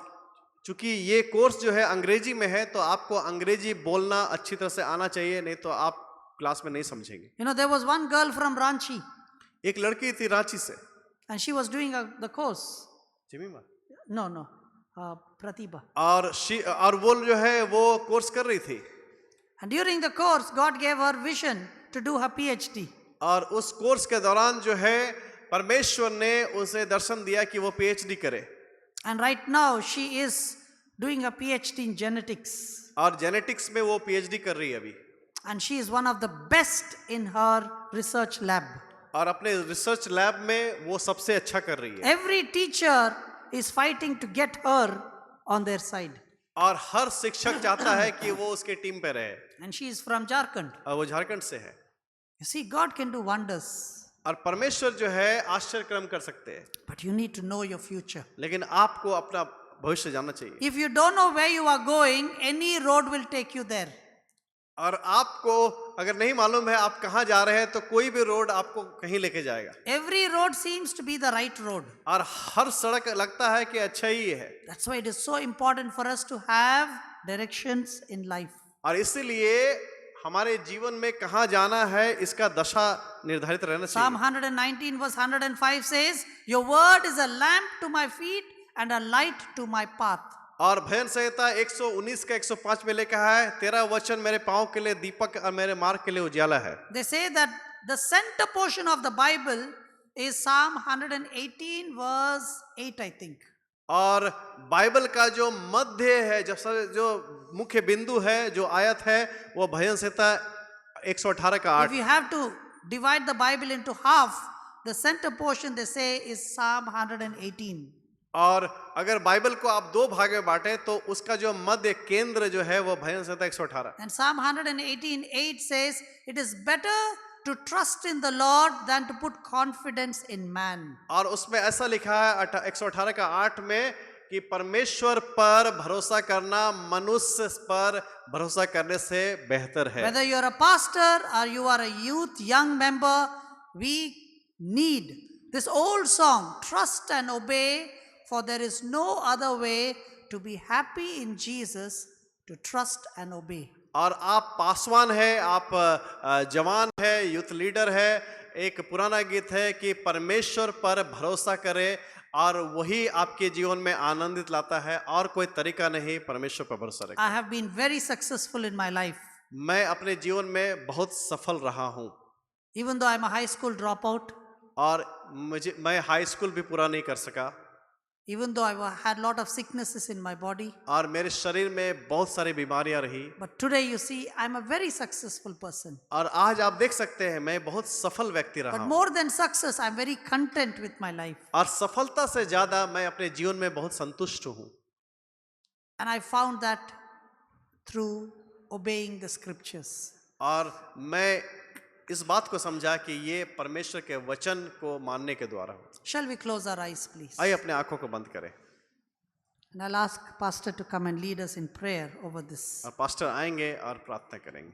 चूंकि ये कोर्स जो है अंग्रेजी में है तो आपको अंग्रेजी बोलना अच्छी तरह से आना चाहिए, नहीं तो आप क्लास में नहीं समझेंगे। You know, there was one girl from Ranchi एक लड़की थी रांची से, and she was doing the course. जिमीमा, No, Pratibha. और वो जो है वो कोर्स कर रही थी And during the course, God gave her vision to do her PhD. और उस कोर्स के दौरान जो है परमेश्वर ने उसे दर्शन दिया कि वो पीएचडी करे, And right now she is doing a PhD in genetics. और जेनेटिक्स में वो पीएचडी कर रही है अभी, And she is one of the best in her research lab. और अपने रिसर्च लैब में वो सबसे अच्छा कर रही है। Every teacher is fighting to get her on their side. और हर शिक्षक चाहता है कि वो उसके टीम पे रहे, And she is from Jharkhand. और वो झारखंड से है। You see, God can do wonders, और परमेश्वर जो है आश्चर्य कर्म कर सकते हैं, but you need to know your future. लेकिन आपको अपना भविष्य जानना चाहिए। If you don't know where you are going, any road will take you there. और आपको अगर नहीं मालूम है आप कहाँ जा रहे हैं तो कोई भी रोड आपको कहीं लेके जाएगा, Every road seems to be the right road. और हर सड़क लगता है कि अच्छा ही है। That's why it is so important for us to have directions in life. और इसीलिए हमारे जीवन में कहाँ जाना है इसका दशा निर्धारित रहना Psalm चाहिए। 119 verse 105 says, Your word is a lamp to my feet and a light to my path. और भजन संहिता 119 का 105 में लिखा है, तेरा वचन मेरे पाँव के लिए दीपक और मेरे मार्ग के लिए उजाला है। They say that the center portion of the Bible is Psalm 118 verse 8, I think. और बाइबल का जो मध्य है, जो मुख्य बिंदु है, जो आयत है, वो भजन संहिता 118 का 8। If you have to divide the Bible into half, the center portion they say is Psalm 118. और अगर बाइबल को आप दो भाग में बांटे तो उसका जो मध्य केंद्र जो है वो भजन संहिता 118। And Psalm 118:8 says, It is better to trust in the Lord than to put confidence in man. और उसमें ऐसा लिखा है 118 का 8 में कि परमेश्वर पर भरोसा करना मनुष्य पर भरोसा करने से बेहतर है। Whether you are a pastor or you are a youth, young member, we need this old song, Trust and Obey, for there is no other way to be happy in Jesus to trust and obey. और आप पासवान है, आप जवान है, youth leader है, एक पुराना गीत है कि परमेश्वर पर भरोसा करें और वही आपके जीवन में आनंदित लाता है, और कोई तरीका नहीं परमेश्वर पर भरोसा रखें। I have been very successful in my life. मैं अपने जीवन में बहुत सफल रहा हूँ, Even though I'm a high school dropout, और मैं हाई स्कूल भी पूरा नहीं कर सका, even though I had a lot of sicknesses in my body, और मेरे शरीर में बहुत सारी बीमारियां रही, but today you see I'm a very successful person. और आज आप देख सकते हैं मैं बहुत सफल व्यक्ति रहा But हूँ। more than success, I'm very content with my life. और सफलता से ज्यादा मैं अपने जीवन में बहुत संतुष्ट हूँ, And I found that through obeying the scriptures. और मैं इस बात को समझा कि ये परमेश्वर के वचन को मानने के द्वारा हो। Shall we close our eyes, please? आइए अपने आंखों को बंद करें, And I'll ask Pastor to come and lead us in prayer over this. और पास्टर आएंगे और प्रार्थना करेंगे।